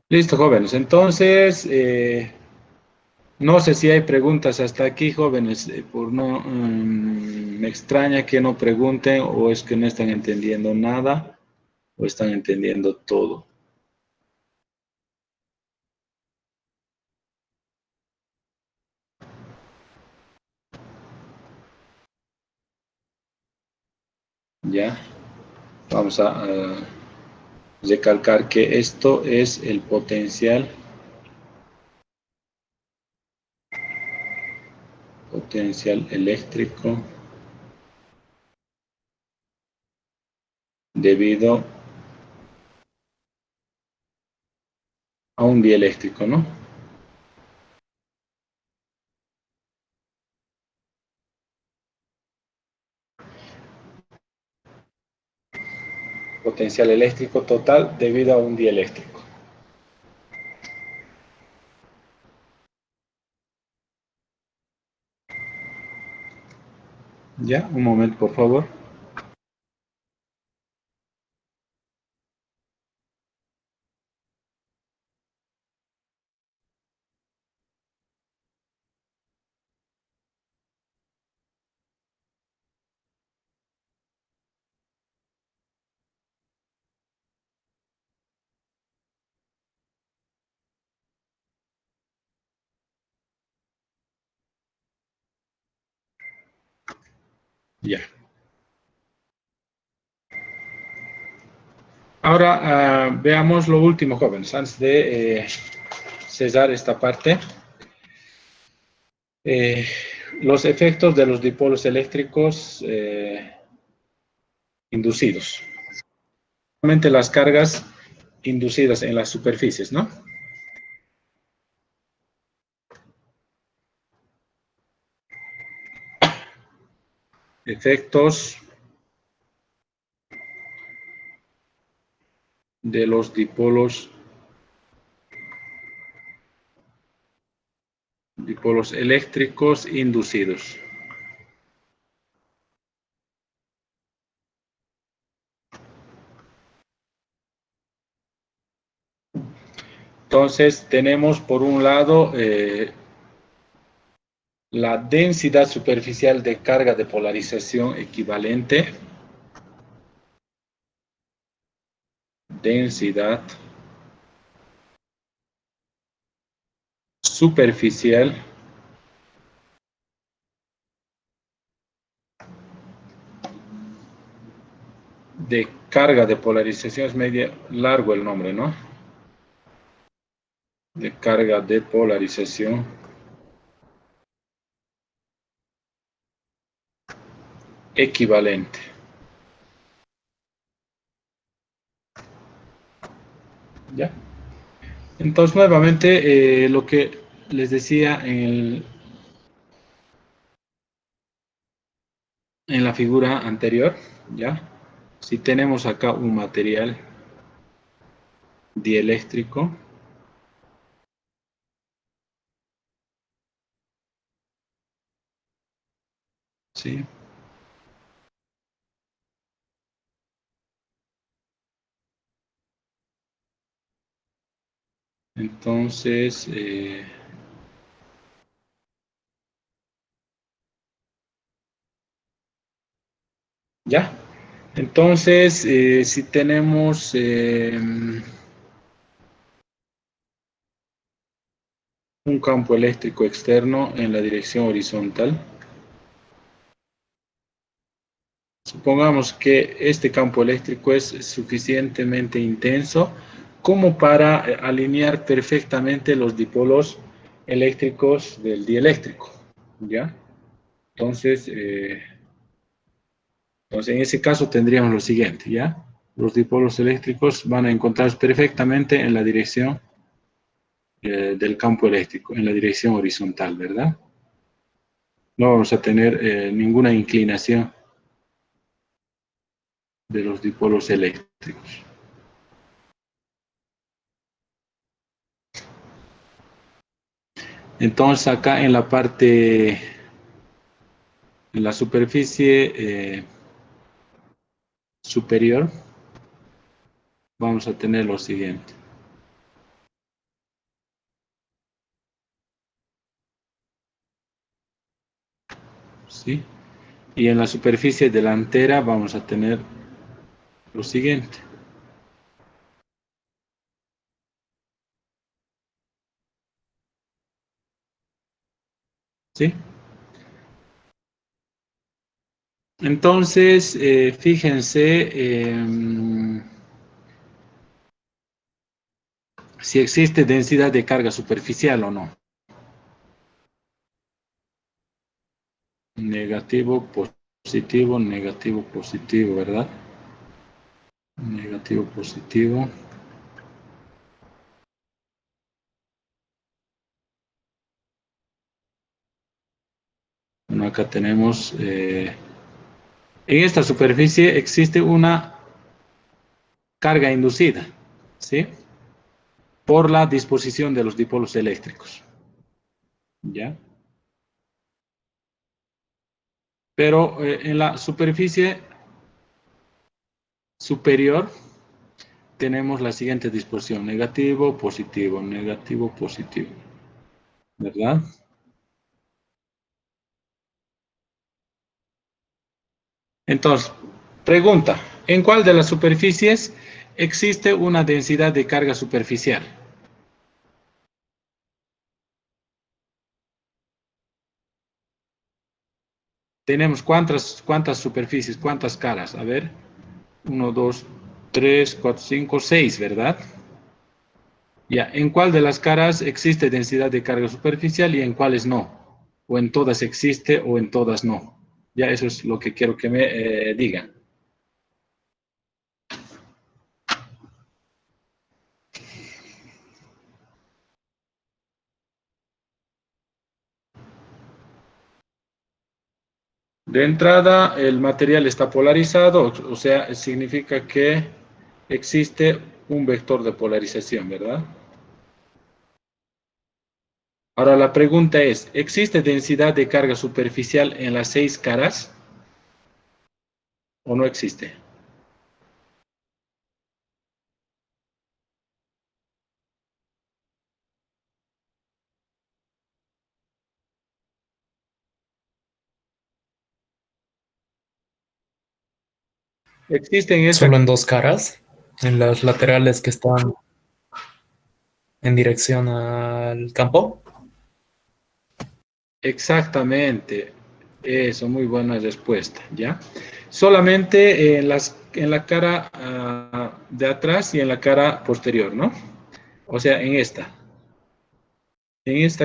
Listo, jóvenes. Entonces, no sé si hay preguntas hasta aquí, jóvenes. Me extraña que no pregunten o es que no están entendiendo nada o están entendiendo todo. Ya. Vamos a recalcar que esto es el potencial eléctrico debido a un dieléctrico, ¿no? Potencial eléctrico total debido a un dieléctrico. Ya, un momento, por favor. Ya. Ahora veamos lo último, jóvenes, antes de cesar esta parte. Los efectos de los dipolos eléctricos inducidos. Realmente las cargas inducidas en las superficies, ¿no? Efectos de los dipolos eléctricos inducidos. Entonces tenemos por un lado la densidad superficial de carga de polarización equivalente. Densidad superficial de carga de polarización, es medio largo el nombre, ¿no? De carga de polarización equivalente. ¿Ya? Entonces, nuevamente, lo que les decía en la figura anterior, ¿ya? Si tenemos acá un material dieléctrico, ¿sí? Entonces, ¿ya? Entonces, si tenemos un campo eléctrico externo en la dirección horizontal, supongamos que este campo eléctrico es suficientemente intenso como para alinear perfectamente los dipolos eléctricos del dieléctrico, ¿ya? Entonces, en ese caso tendríamos lo siguiente, ¿ya? Los dipolos eléctricos van a encontrarse perfectamente en la dirección del campo eléctrico, en la dirección horizontal, ¿verdad? No vamos a tener ninguna inclinación de los dipolos eléctricos. Entonces acá en la parte, en la superficie superior, vamos a tener lo siguiente. ¿Sí? Y en la superficie delantera vamos a tener lo siguiente. ¿Sí? Entonces, fíjense si existe densidad de carga superficial o no. Negativo, positivo, negativo, positivo, ¿verdad? Negativo, positivo. Bueno, acá tenemos, en esta superficie existe una carga inducida, ¿sí? Por la disposición de los dipolos eléctricos, ¿ya? Pero en la superficie superior tenemos la siguiente disposición, negativo, positivo, positivo, ¿verdad? Entonces, pregunta, ¿en cuál de las superficies existe una densidad de carga superficial? Tenemos cuántas superficies, cuántas caras. A ver, 1, 2, 3, 4, 5, 6, ¿verdad? Ya, ¿en cuál de las caras existe densidad de carga superficial y en cuáles no? O en todas existe o en todas no. Ya, eso es lo que quiero que me digan. De entrada, el material está polarizado, o sea, significa que existe un vector de polarización, ¿verdad? Ahora la pregunta es, ¿existe densidad de carga superficial en las 6 caras o no existe? Existe en esta. Solo en dos caras, en las laterales que están en dirección al campo. Exactamente, eso, muy buena respuesta, ¿ya? Solamente en la cara de atrás y en la cara posterior, ¿no? O sea, en esta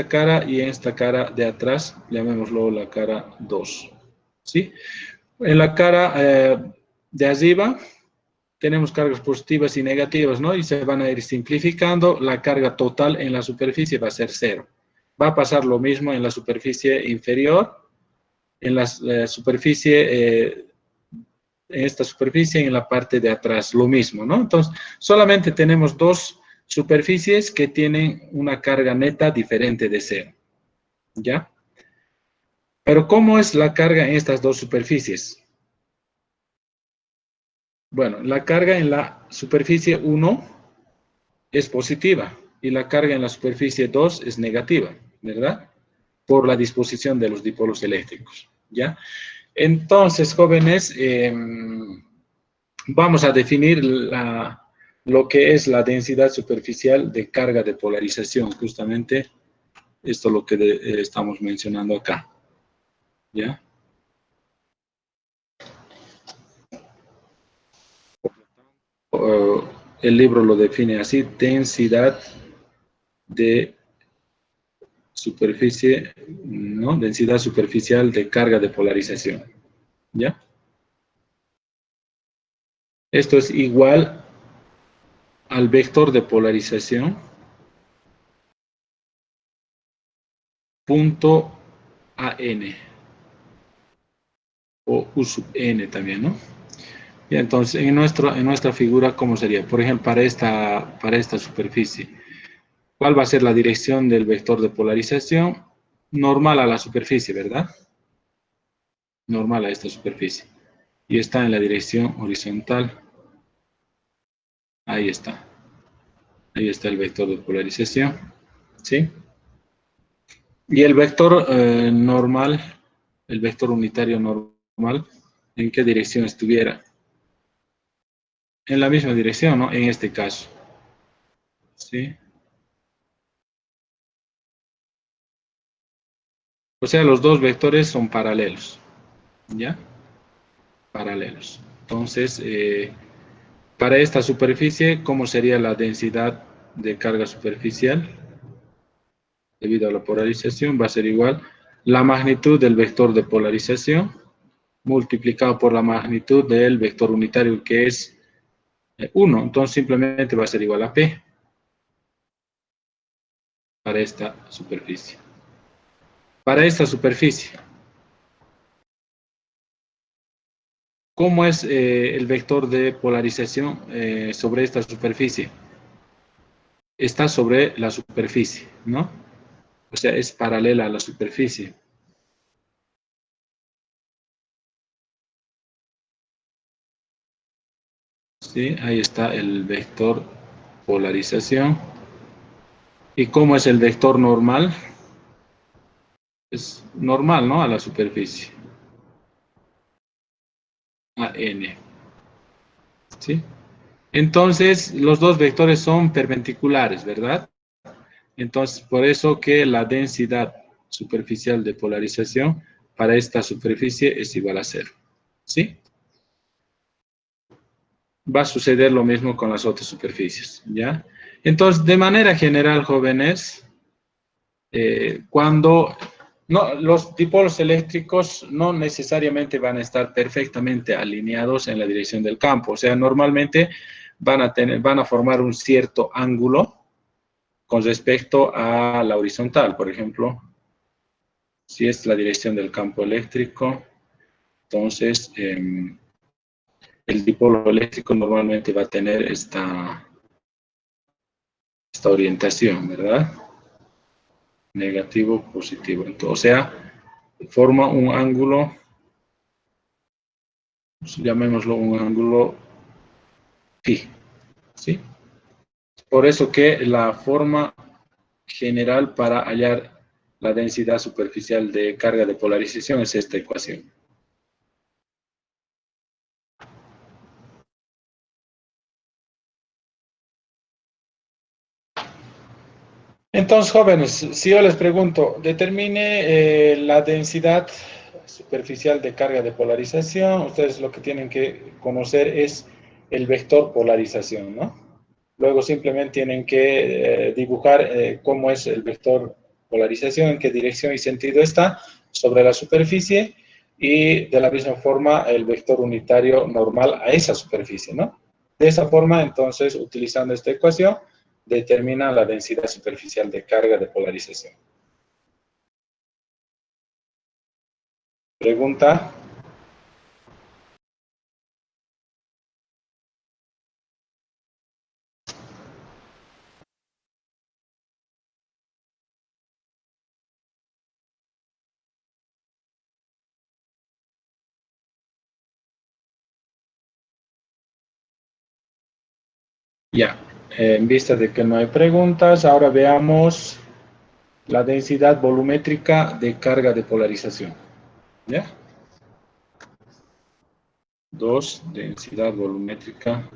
cara y en esta cara de atrás, llamémoslo la cara 2, ¿sí? En la cara de arriba tenemos cargas positivas y negativas, ¿no? Y se van a ir simplificando. La carga total en la superficie va a ser 0. Va a pasar lo mismo en la superficie inferior, en la superficie, en esta superficie y en la parte de atrás, lo mismo, ¿no? Entonces, solamente tenemos dos superficies que tienen una carga neta diferente de 0, ¿ya? Pero, ¿cómo es la carga en estas dos superficies? Bueno, la carga en la superficie 1 es positiva y la carga en la superficie 2 es negativa, ¿verdad? Por la disposición de los dipolos eléctricos, ¿ya? Entonces, jóvenes, vamos a definir lo que es la densidad superficial de carga de polarización, justamente esto es lo que estamos mencionando acá, ¿ya? El libro lo define así: densidad de superficie, ¿no? Densidad superficial de carga de polarización, ¿ya? Esto es igual al vector de polarización punto AN, o U sub N también, ¿no? Y entonces, en nuestra figura, ¿cómo sería? Por ejemplo, para esta superficie, ¿cuál va a ser la dirección del vector de polarización? Normal a la superficie, ¿verdad? Normal a esta superficie. Y está en la dirección horizontal. Ahí está. Ahí está el vector de polarización, ¿sí? Y el vector normal, el vector unitario normal, ¿en qué dirección estuviera? En la misma dirección, ¿no? En este caso, ¿sí? O sea, los dos vectores son paralelos, ¿ya? Paralelos. Entonces, para esta superficie, ¿cómo sería la densidad de carga superficial? Debido a la polarización, va a ser igual la magnitud del vector de polarización multiplicado por la magnitud del vector unitario, que es 1. Entonces, simplemente va a ser igual a P para esta superficie. Para esta superficie, ¿cómo es el vector de polarización sobre esta superficie? Está sobre la superficie, ¿no? O sea, es paralela a la superficie. ¿Sí? Ahí está el vector polarización. ¿Y cómo es el vector normal? Es normal, ¿no? A la superficie. A N. ¿Sí? Entonces, los dos vectores son perpendiculares, ¿verdad? Entonces, por eso que la densidad superficial de polarización para esta superficie es igual a 0. ¿Sí? Va a suceder lo mismo con las otras superficies, ¿ya? Entonces, de manera general, jóvenes, los dipolos eléctricos no necesariamente van a estar perfectamente alineados en la dirección del campo. O sea, normalmente van a formar un cierto ángulo con respecto a la horizontal. Por ejemplo, si es la dirección del campo eléctrico, entonces el dipolo eléctrico normalmente va a tener esta orientación, ¿verdad? Negativo, positivo. Entonces, o sea, forma un ángulo, llamémoslo un ángulo phi, ¿sí? Por eso que la forma general para hallar la densidad superficial de carga de polarización es esta ecuación. Entonces, jóvenes, si yo les pregunto, determine la densidad superficial de carga de polarización, ustedes lo que tienen que conocer es el vector polarización, ¿no? Luego simplemente tienen que dibujar cómo es el vector polarización, en qué dirección y sentido está sobre la superficie, y de la misma forma el vector unitario normal a esa superficie, ¿no? De esa forma, entonces, utilizando esta ecuación, determina la densidad superficial de carga de polarización. Pregunta. Ya, en vista de que no hay preguntas, ahora veamos la densidad volumétrica de carga de polarización. ¿Ya? 2, densidad volumétrica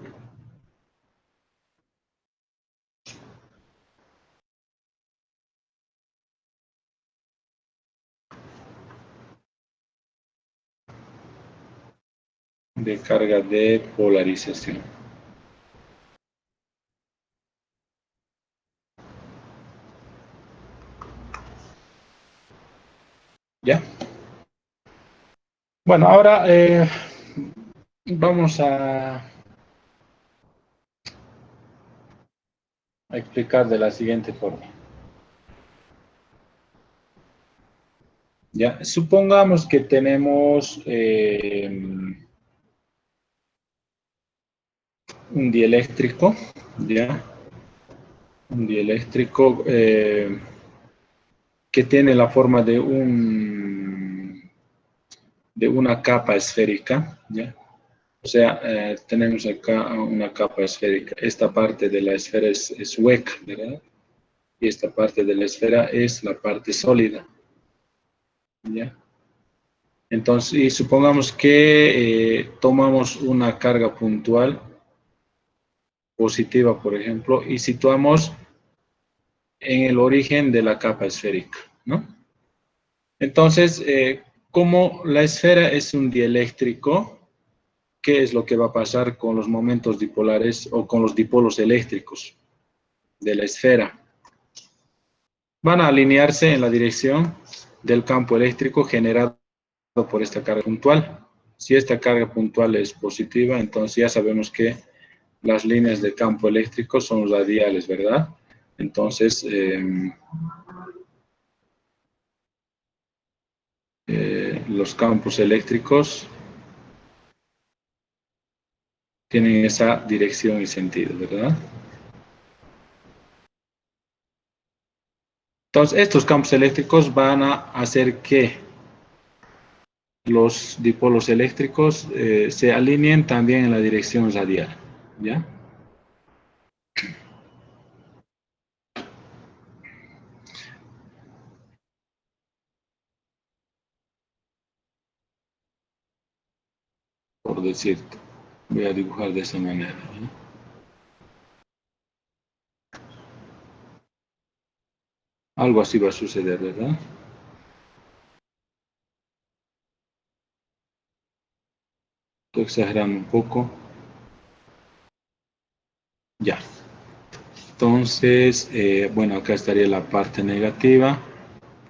de carga de polarización. ¿Ya? Bueno, ahora vamos a explicar de la siguiente forma. Ya, supongamos que tenemos un dieléctrico, ¿ya? Un dieléctrico que tiene la forma de una capa esférica, ¿ya? O sea, tenemos acá una capa esférica. Esta parte de la esfera es hueca, ¿verdad? Y esta parte de la esfera es la parte sólida, ¿ya? Entonces, y supongamos que tomamos una carga puntual, positiva, por ejemplo, y situamos en el origen de la capa esférica, ¿no? Entonces, como la esfera es un dieléctrico, ¿qué es lo que va a pasar con los momentos dipolares o con los dipolos eléctricos de la esfera? Van a alinearse en la dirección del campo eléctrico generado por esta carga puntual. Si esta carga puntual es positiva, entonces ya sabemos que las líneas de campo eléctrico son radiales, ¿verdad? Entonces, los campos eléctricos tienen esa dirección y sentido, ¿verdad? Entonces, estos campos eléctricos van a hacer que los dipolos eléctricos se alineen también en la dirección radial, ¿ya? Por decirte, voy a dibujar de esa manera, ¿no? Algo así va a suceder, ¿verdad? Estoy exagerando un poco. Ya. Entonces, bueno, acá estaría la parte negativa,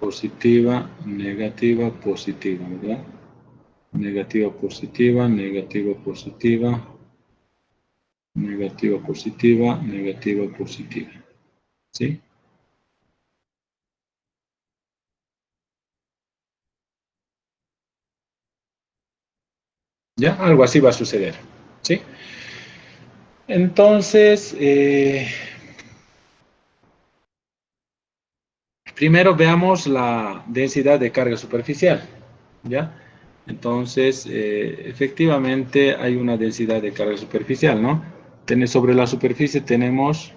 positiva, negativa, positiva, ¿verdad? Negativa, positiva, negativa, positiva, negativa, positiva, negativa, positiva. ¿Sí? ¿Ya? Algo así va a suceder. ¿Sí? Entonces, primero veamos la densidad de carga superficial. ¿Ya? Entonces, efectivamente hay una densidad de carga superficial, ¿no? Sobre la superficie tenemos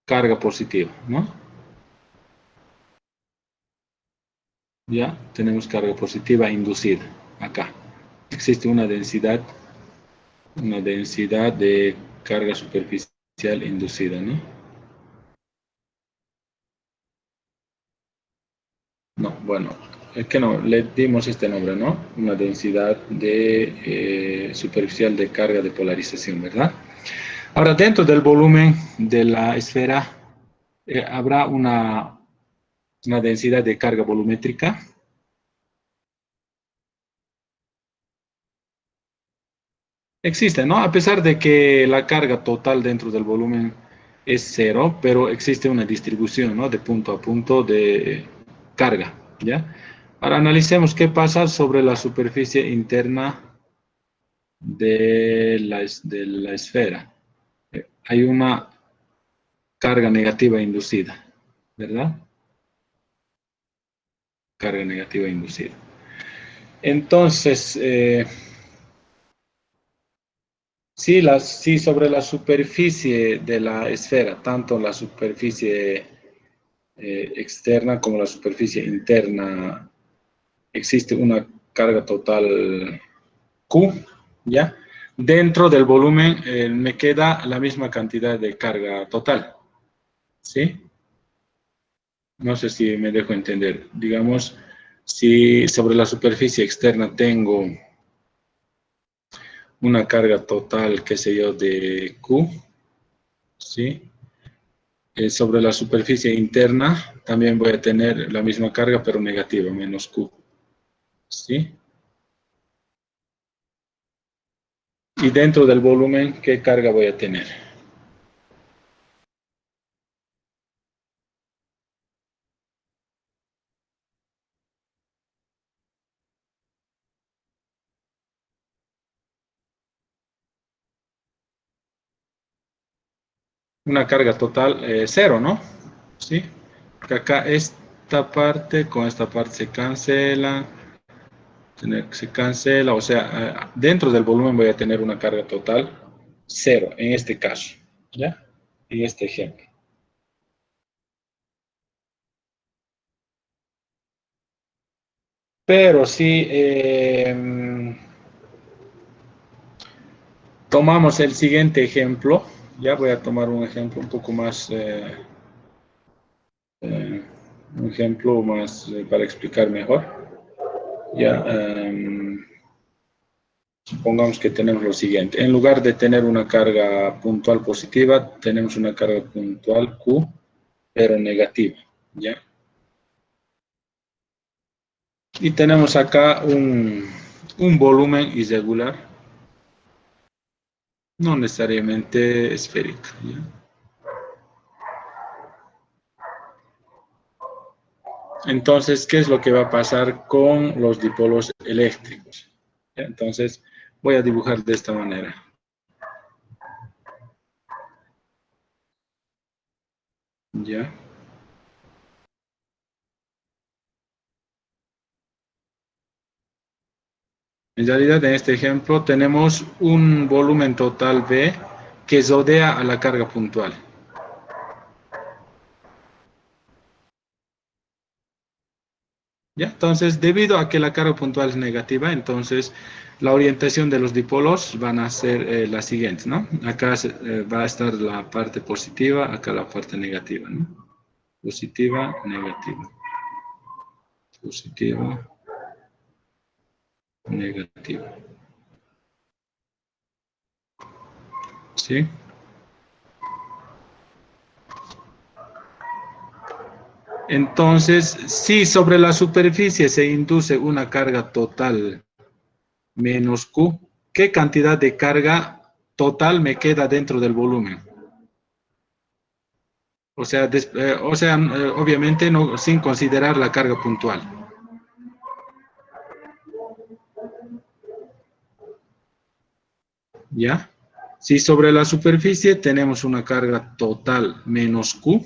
carga positiva, ¿no? Ya tenemos carga positiva inducida acá. Existe una densidad de carga superficial inducida, ¿no? No, bueno, es que no, le dimos este nombre, ¿no? Una densidad de superficial de carga de polarización, ¿verdad? Ahora, dentro del volumen de la esfera habrá una una densidad de carga volumétrica. Existe, ¿no? A pesar de que la carga total dentro del volumen es cero, pero existe una distribución, ¿no? De punto a punto de carga, ¿ya? Ahora analicemos qué pasa sobre la superficie interna de la esfera. Hay una carga negativa inducida, ¿verdad? Carga negativa inducida. Entonces, sí, sobre la superficie de la esfera, tanto la superficie externa como la superficie interna, existe una carga total Q, ¿ya? Dentro del volumen me queda la misma cantidad de carga total, ¿sí? No sé si me dejo entender. Digamos, si sobre la superficie externa tengo una carga total, qué sé yo, de Q, ¿sí? Sobre la superficie interna también voy a tener la misma carga, pero negativa, menos Q, ¿sí? Y dentro del volumen, ¿qué carga voy a tener? Una carga total cero, ¿no? ¿Sí? Que acá esta parte con esta parte se cancela, o sea, dentro del volumen voy a tener una carga total cero, en este caso, ¿ya? En este ejemplo. Pero si tomamos el siguiente ejemplo, ya voy a tomar un ejemplo un poco más, eh, un ejemplo más para explicar mejor. Ya, supongamos que tenemos lo siguiente. En lugar de tener una carga puntual positiva, tenemos una carga puntual Q, pero negativa, ¿ya? Y tenemos acá un volumen irregular, no necesariamente esférico, ¿ya? Entonces, ¿qué es lo que va a pasar con los dipolos eléctricos? ¿Ya? Entonces, voy a dibujar de esta manera. ¿Ya? En realidad, en este ejemplo, tenemos un volumen total V que rodea a la carga puntual. ¿Ya? Entonces, debido a que la carga puntual es negativa, entonces la orientación de los dipolos van a ser las siguientes, ¿no? Acá va a estar la parte positiva, acá la parte negativa, ¿no? Positiva, negativa. Positiva, negativa. ¿Sí? Entonces, si sobre la superficie se induce una carga total menos Q, ¿qué cantidad de carga total me queda dentro del volumen? Obviamente no, sin considerar la carga puntual. ¿Ya? Si sobre la superficie tenemos una carga total menos Q,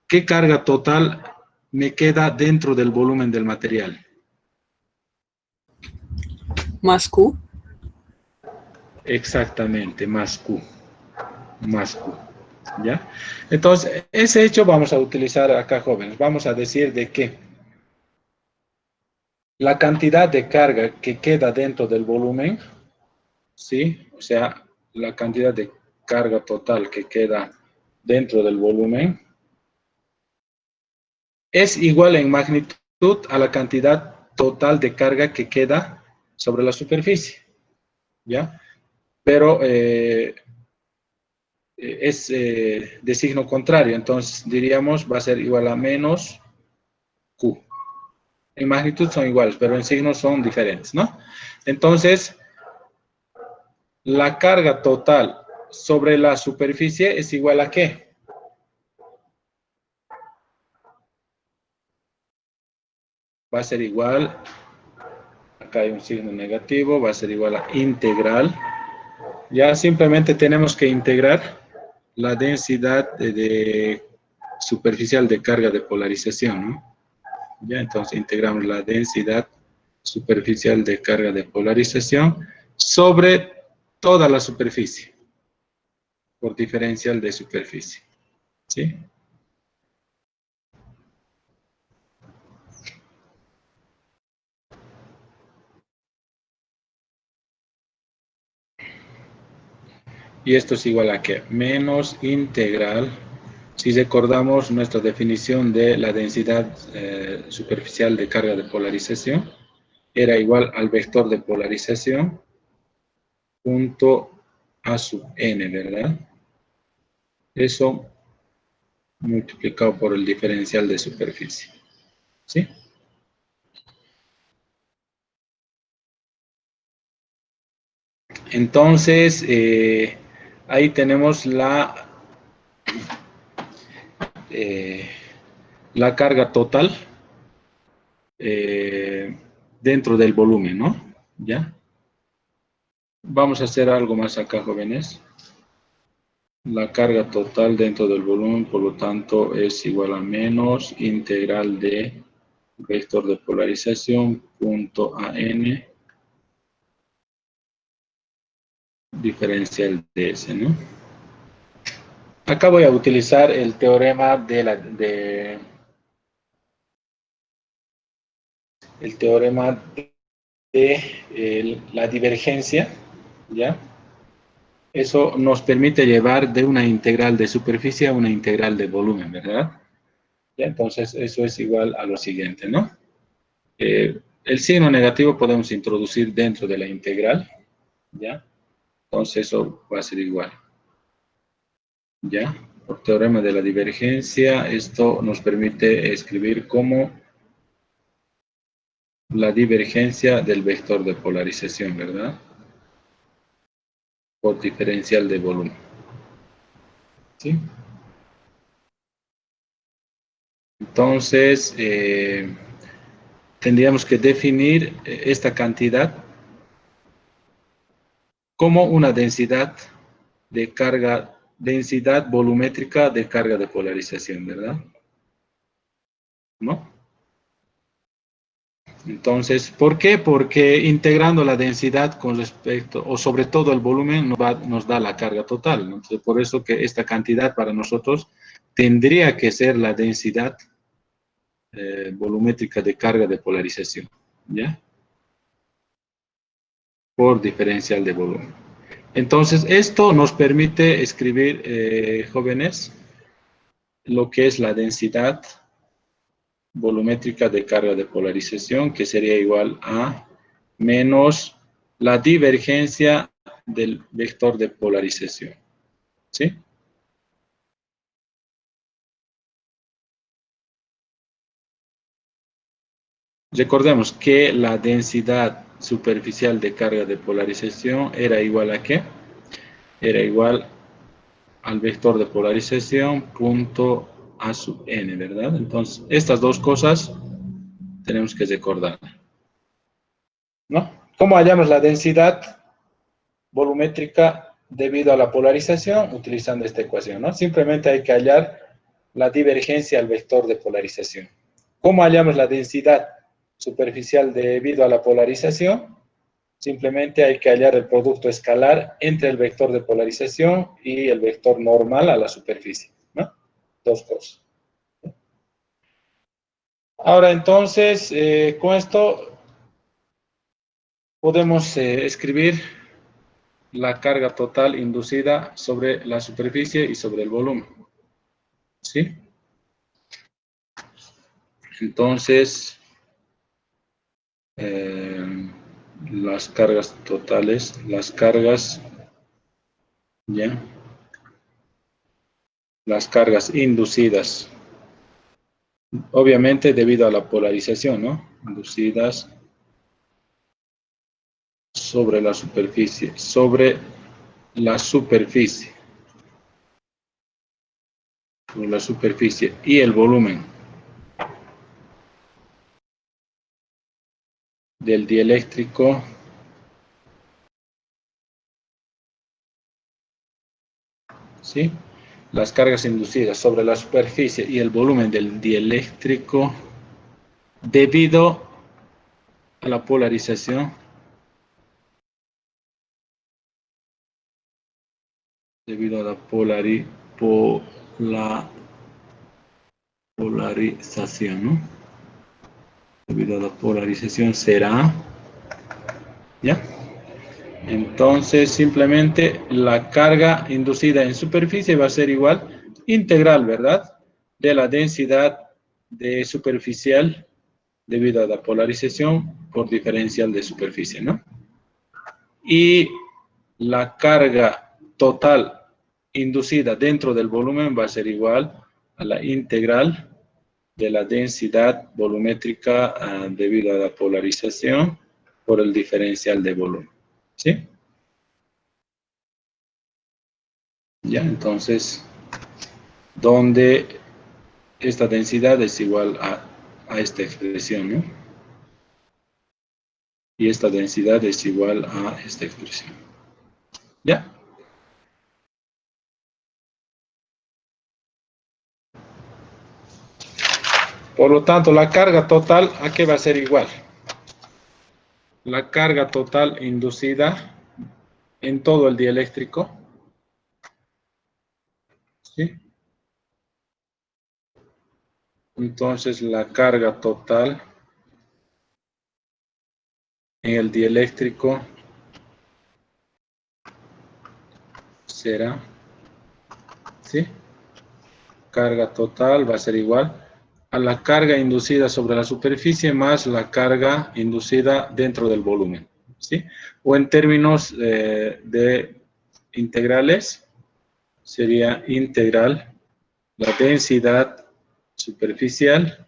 ¿qué carga total me queda dentro del volumen del material? Más Q. Exactamente, más Q. Más Q. ¿Ya? Entonces, ese hecho vamos a utilizar acá, jóvenes. Vamos a decir de que la cantidad de carga que queda dentro del volumen, ¿sí? O sea, la cantidad de carga total que queda dentro del volumen es igual en magnitud a la cantidad total de carga que queda sobre la superficie, ¿ya? Pero es de signo contrario, entonces diríamos va a ser igual a menos En magnitud son iguales, pero en signos son diferentes, ¿no? Entonces, la carga total sobre la superficie es igual a ¿qué? Va a ser igual, acá hay un signo negativo, va a ser igual a integral. Ya simplemente tenemos que integrar la densidad de superficial de carga de polarización, ¿no? Ya, entonces integramos la densidad superficial de carga de polarización sobre toda la superficie, por diferencial de superficie, ¿sí? Y esto es igual a ¿qué? Menos integral. Si recordamos nuestra definición de la densidad superficial de carga de polarización, era igual al vector de polarización punto a sub n, ¿verdad? Eso multiplicado por el diferencial de superficie, ¿sí? Entonces, ahí tenemos la carga total dentro del volumen, ¿no? ¿Ya? Vamos a hacer algo más acá, jóvenes. La carga total dentro del volumen, por lo tanto, es igual a menos integral de vector de polarización punto a n diferencial de S, ¿no? Acá voy a utilizar el teorema el teorema de la divergencia, ¿ya? Eso nos permite llevar de una integral de superficie a una integral de volumen, ¿verdad? ¿Ya? Entonces, eso es igual a lo siguiente, ¿no? El signo negativo podemos introducir dentro de la integral, ¿ya? Entonces, eso va a ser igual, ¿ya? Por teorema de la divergencia, esto nos permite escribir como la divergencia del vector de polarización, ¿verdad? Por diferencial de volumen, ¿sí? Entonces, tendríamos que definir esta cantidad como una densidad de carga, densidad volumétrica de carga de polarización, ¿verdad? ¿No? Entonces, ¿por qué? Porque integrando la densidad con respecto, o sobre todo el volumen, nos da la carga total, ¿no? Entonces, por eso que esta cantidad para nosotros tendría que ser la densidad volumétrica de carga de polarización, ¿ya? Por diferencial de volumen. Entonces, esto nos permite escribir, jóvenes, lo que es la densidad volumétrica de carga de polarización, que sería igual a menos la divergencia del vector de polarización, ¿sí? Recordemos que la densidad superficial de carga de polarización era igual a ¿qué? Era igual al vector de polarización punto a sub n, ¿verdad? Entonces, estas dos cosas tenemos que recordar, ¿no? ¿Cómo hallamos la densidad volumétrica debido a la polarización? Utilizando esta ecuación, ¿no? Simplemente hay que hallar la divergencia al vector de polarización. ¿Cómo hallamos la densidad superficial debido a la polarización? Simplemente hay que hallar el producto escalar entre el vector de polarización y el vector normal a la superficie, ¿no? Dos cosas. Ahora, entonces, con esto podemos escribir la carga total inducida sobre la superficie y sobre el volumen, ¿sí? Entonces, las cargas totales, ¿ya? Las cargas inducidas, obviamente debido a la polarización, ¿no? inducidas sobre la superficie, sobre la superficie y el volumen del dieléctrico ¿sí? Las cargas inducidas sobre la superficie y el volumen del dieléctrico debido a la polarización polarización, ¿no? Debido a la polarización será, ¿ya? Entonces, simplemente la carga inducida en superficie va a ser igual, integral, ¿verdad? De la densidad de superficial debido a la polarización por diferencial de superficie, ¿no? Y la carga total inducida dentro del volumen va a ser igual a la integral de la densidad volumétrica debido a la polarización por el diferencial de volumen. ¿Sí? Ya, entonces, donde esta densidad es igual a esta expresión, ¿no? Y esta densidad es igual a esta expresión. ¿Ya? Por lo tanto, la carga total, ¿a qué va a ser igual? La carga total inducida en todo el dieléctrico, ¿sí? Entonces, la carga total en el dieléctrico será, ¿sí? Carga total va a ser igual a la carga inducida sobre la superficie más la carga inducida dentro del volumen, ¿sí? O en términos de integrales, sería integral la densidad superficial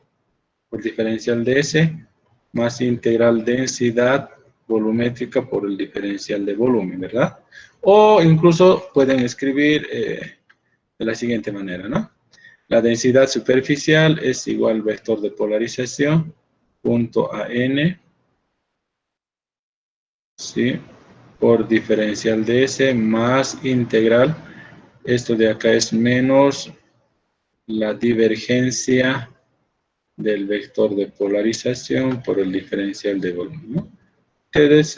por diferencial de S más integral densidad volumétrica por el diferencial de volumen, ¿verdad? O incluso pueden escribir de la siguiente manera, ¿no? La densidad superficial es igual al vector de polarización, punto AN, ¿sí? Por diferencial de S más integral. Esto de acá es menos la divergencia del vector de polarización por el diferencial de volumen, ¿no? Ustedes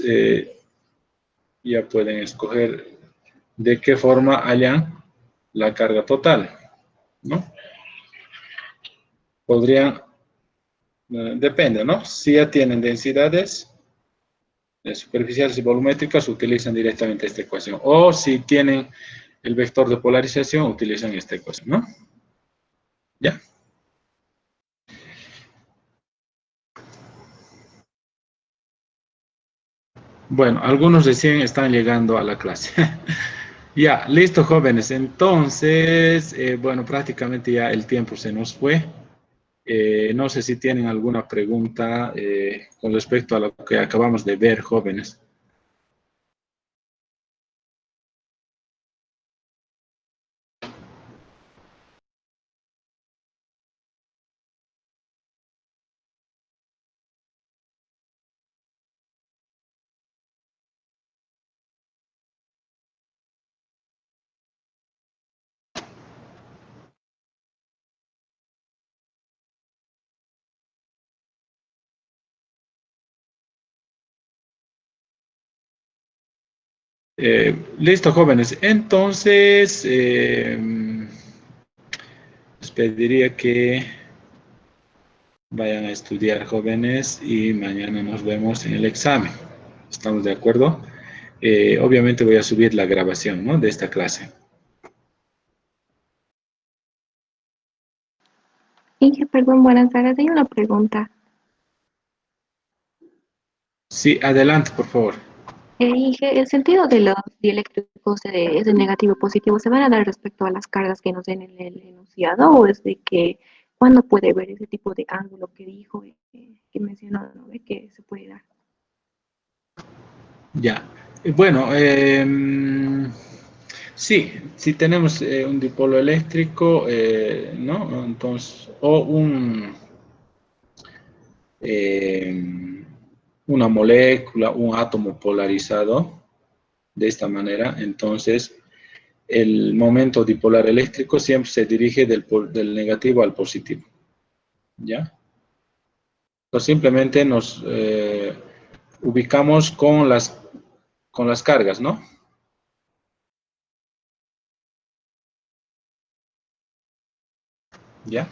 ya pueden escoger de qué forma hallan la carga total, ¿no? Podrían, depende, ¿no? Si ya tienen densidades superficiales y volumétricas, utilizan directamente esta ecuación. O si tienen el vector de polarización, utilizan esta ecuación, ¿no? ¿Ya? Bueno, algunos recién están llegando a la clase. Ya, listo, jóvenes. Entonces, bueno, prácticamente ya el tiempo se nos fue. No sé si tienen alguna pregunta con respecto a lo que acabamos de ver, jóvenes. Listo, jóvenes. Entonces, les pediría que vayan a estudiar, jóvenes, y mañana nos vemos en el examen. ¿Estamos de acuerdo? Obviamente voy a subir la grabación, ¿no?, de esta clase. Inge, perdón, buenas tardes. Hay una pregunta. Sí, adelante, por favor. Inge, ¿el sentido de los dieléctricos es de negativo y positivo? ¿Se van a dar respecto a las cargas que nos den en el enunciado o es de que ¿Cuándo puede ver ese tipo de ángulo que dijo, que mencionó, ¿no? Que se puede dar? Ya. Bueno, sí, si tenemos un dipolo eléctrico, ¿no? Entonces, o una molécula, un átomo polarizado de esta manera, entonces el momento dipolar eléctrico siempre se dirige del negativo al positivo, ¿ya? Entonces simplemente nos ubicamos con las cargas, ¿no? ¿Ya?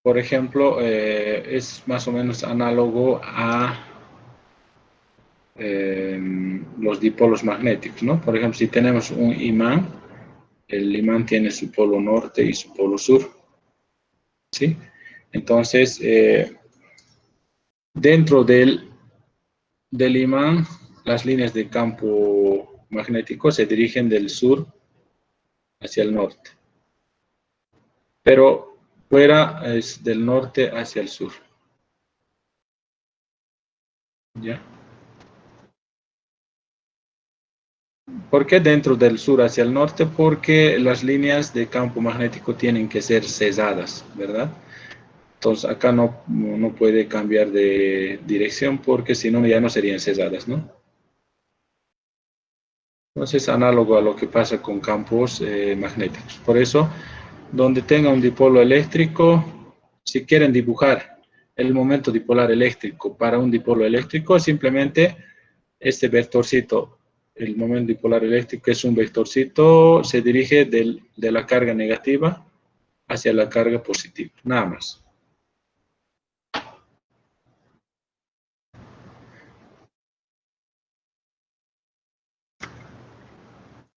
Por ejemplo, es más o menos análogo a los dipolos magnéticos, ¿no? Por ejemplo, si tenemos un imán, el imán tiene su polo norte y su polo sur, ¿sí? Entonces, dentro del imán, las líneas de campo magnético se dirigen del sur hacia el norte, pero fuera es del norte hacia el sur, ¿ya? ¿Por qué dentro del sur hacia el norte? Porque las líneas de campo magnético tienen que ser cesadas, ¿verdad? Entonces acá no puede cambiar de dirección porque si no ya no serían cesadas, ¿no? Entonces análogo a lo que pasa con campos magnéticos. Por eso, donde tenga un dipolo eléctrico, si quieren dibujar el momento dipolar eléctrico para un dipolo eléctrico, simplemente este vectorcito, el momento dipolar eléctrico es un vectorcito, se dirige de la carga negativa hacia la carga positiva, nada más.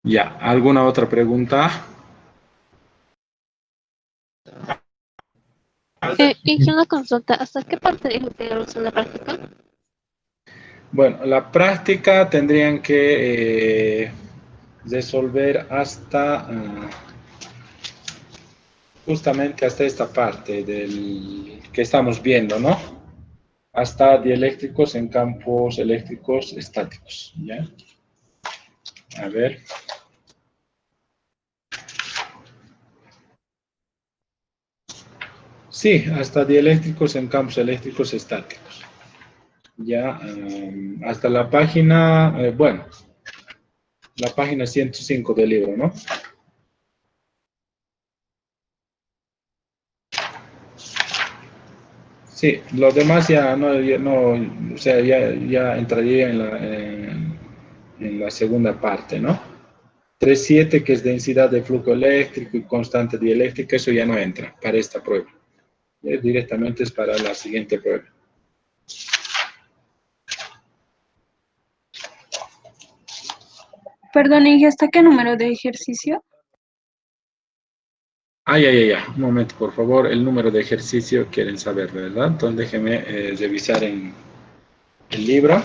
Ya, ¿alguna otra pregunta? Y una consulta, ¿hasta qué parte dijo que era la práctica? Bueno, la práctica tendrían que resolver hasta justamente hasta esta parte del que estamos viendo, ¿no? Hasta dieléctricos en campos eléctricos estáticos, ¿ya? A ver. Sí, hasta dieléctricos en campos eléctricos estáticos. Ya, hasta la página, bueno, la página 105 del libro, ¿no? Sí, los demás ya o sea, ya entraría en la segunda parte, ¿no? 3.7, que es densidad de flujo eléctrico y constante dieléctrica, eso ya no entra para esta prueba. Directamente es para la siguiente prueba. Perdón, ¿y hasta qué número de ejercicio? Ya. Un momento, por favor. El número de ejercicio quieren saber, ¿verdad? Entonces déjenme revisar en el libro.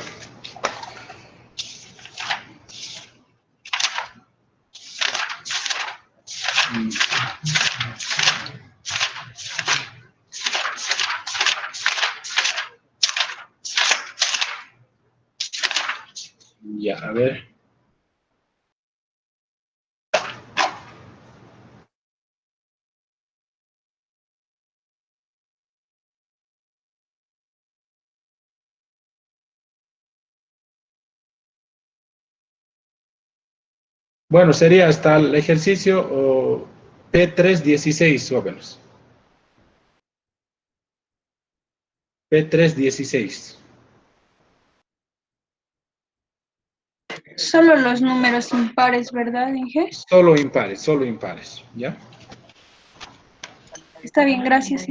Ya, a ver. Bueno, sería hasta el ejercicio P316, jóvenes. P316. Solo los números impares, ¿verdad, Inge? Solo impares, ¿ya? Está bien, gracias.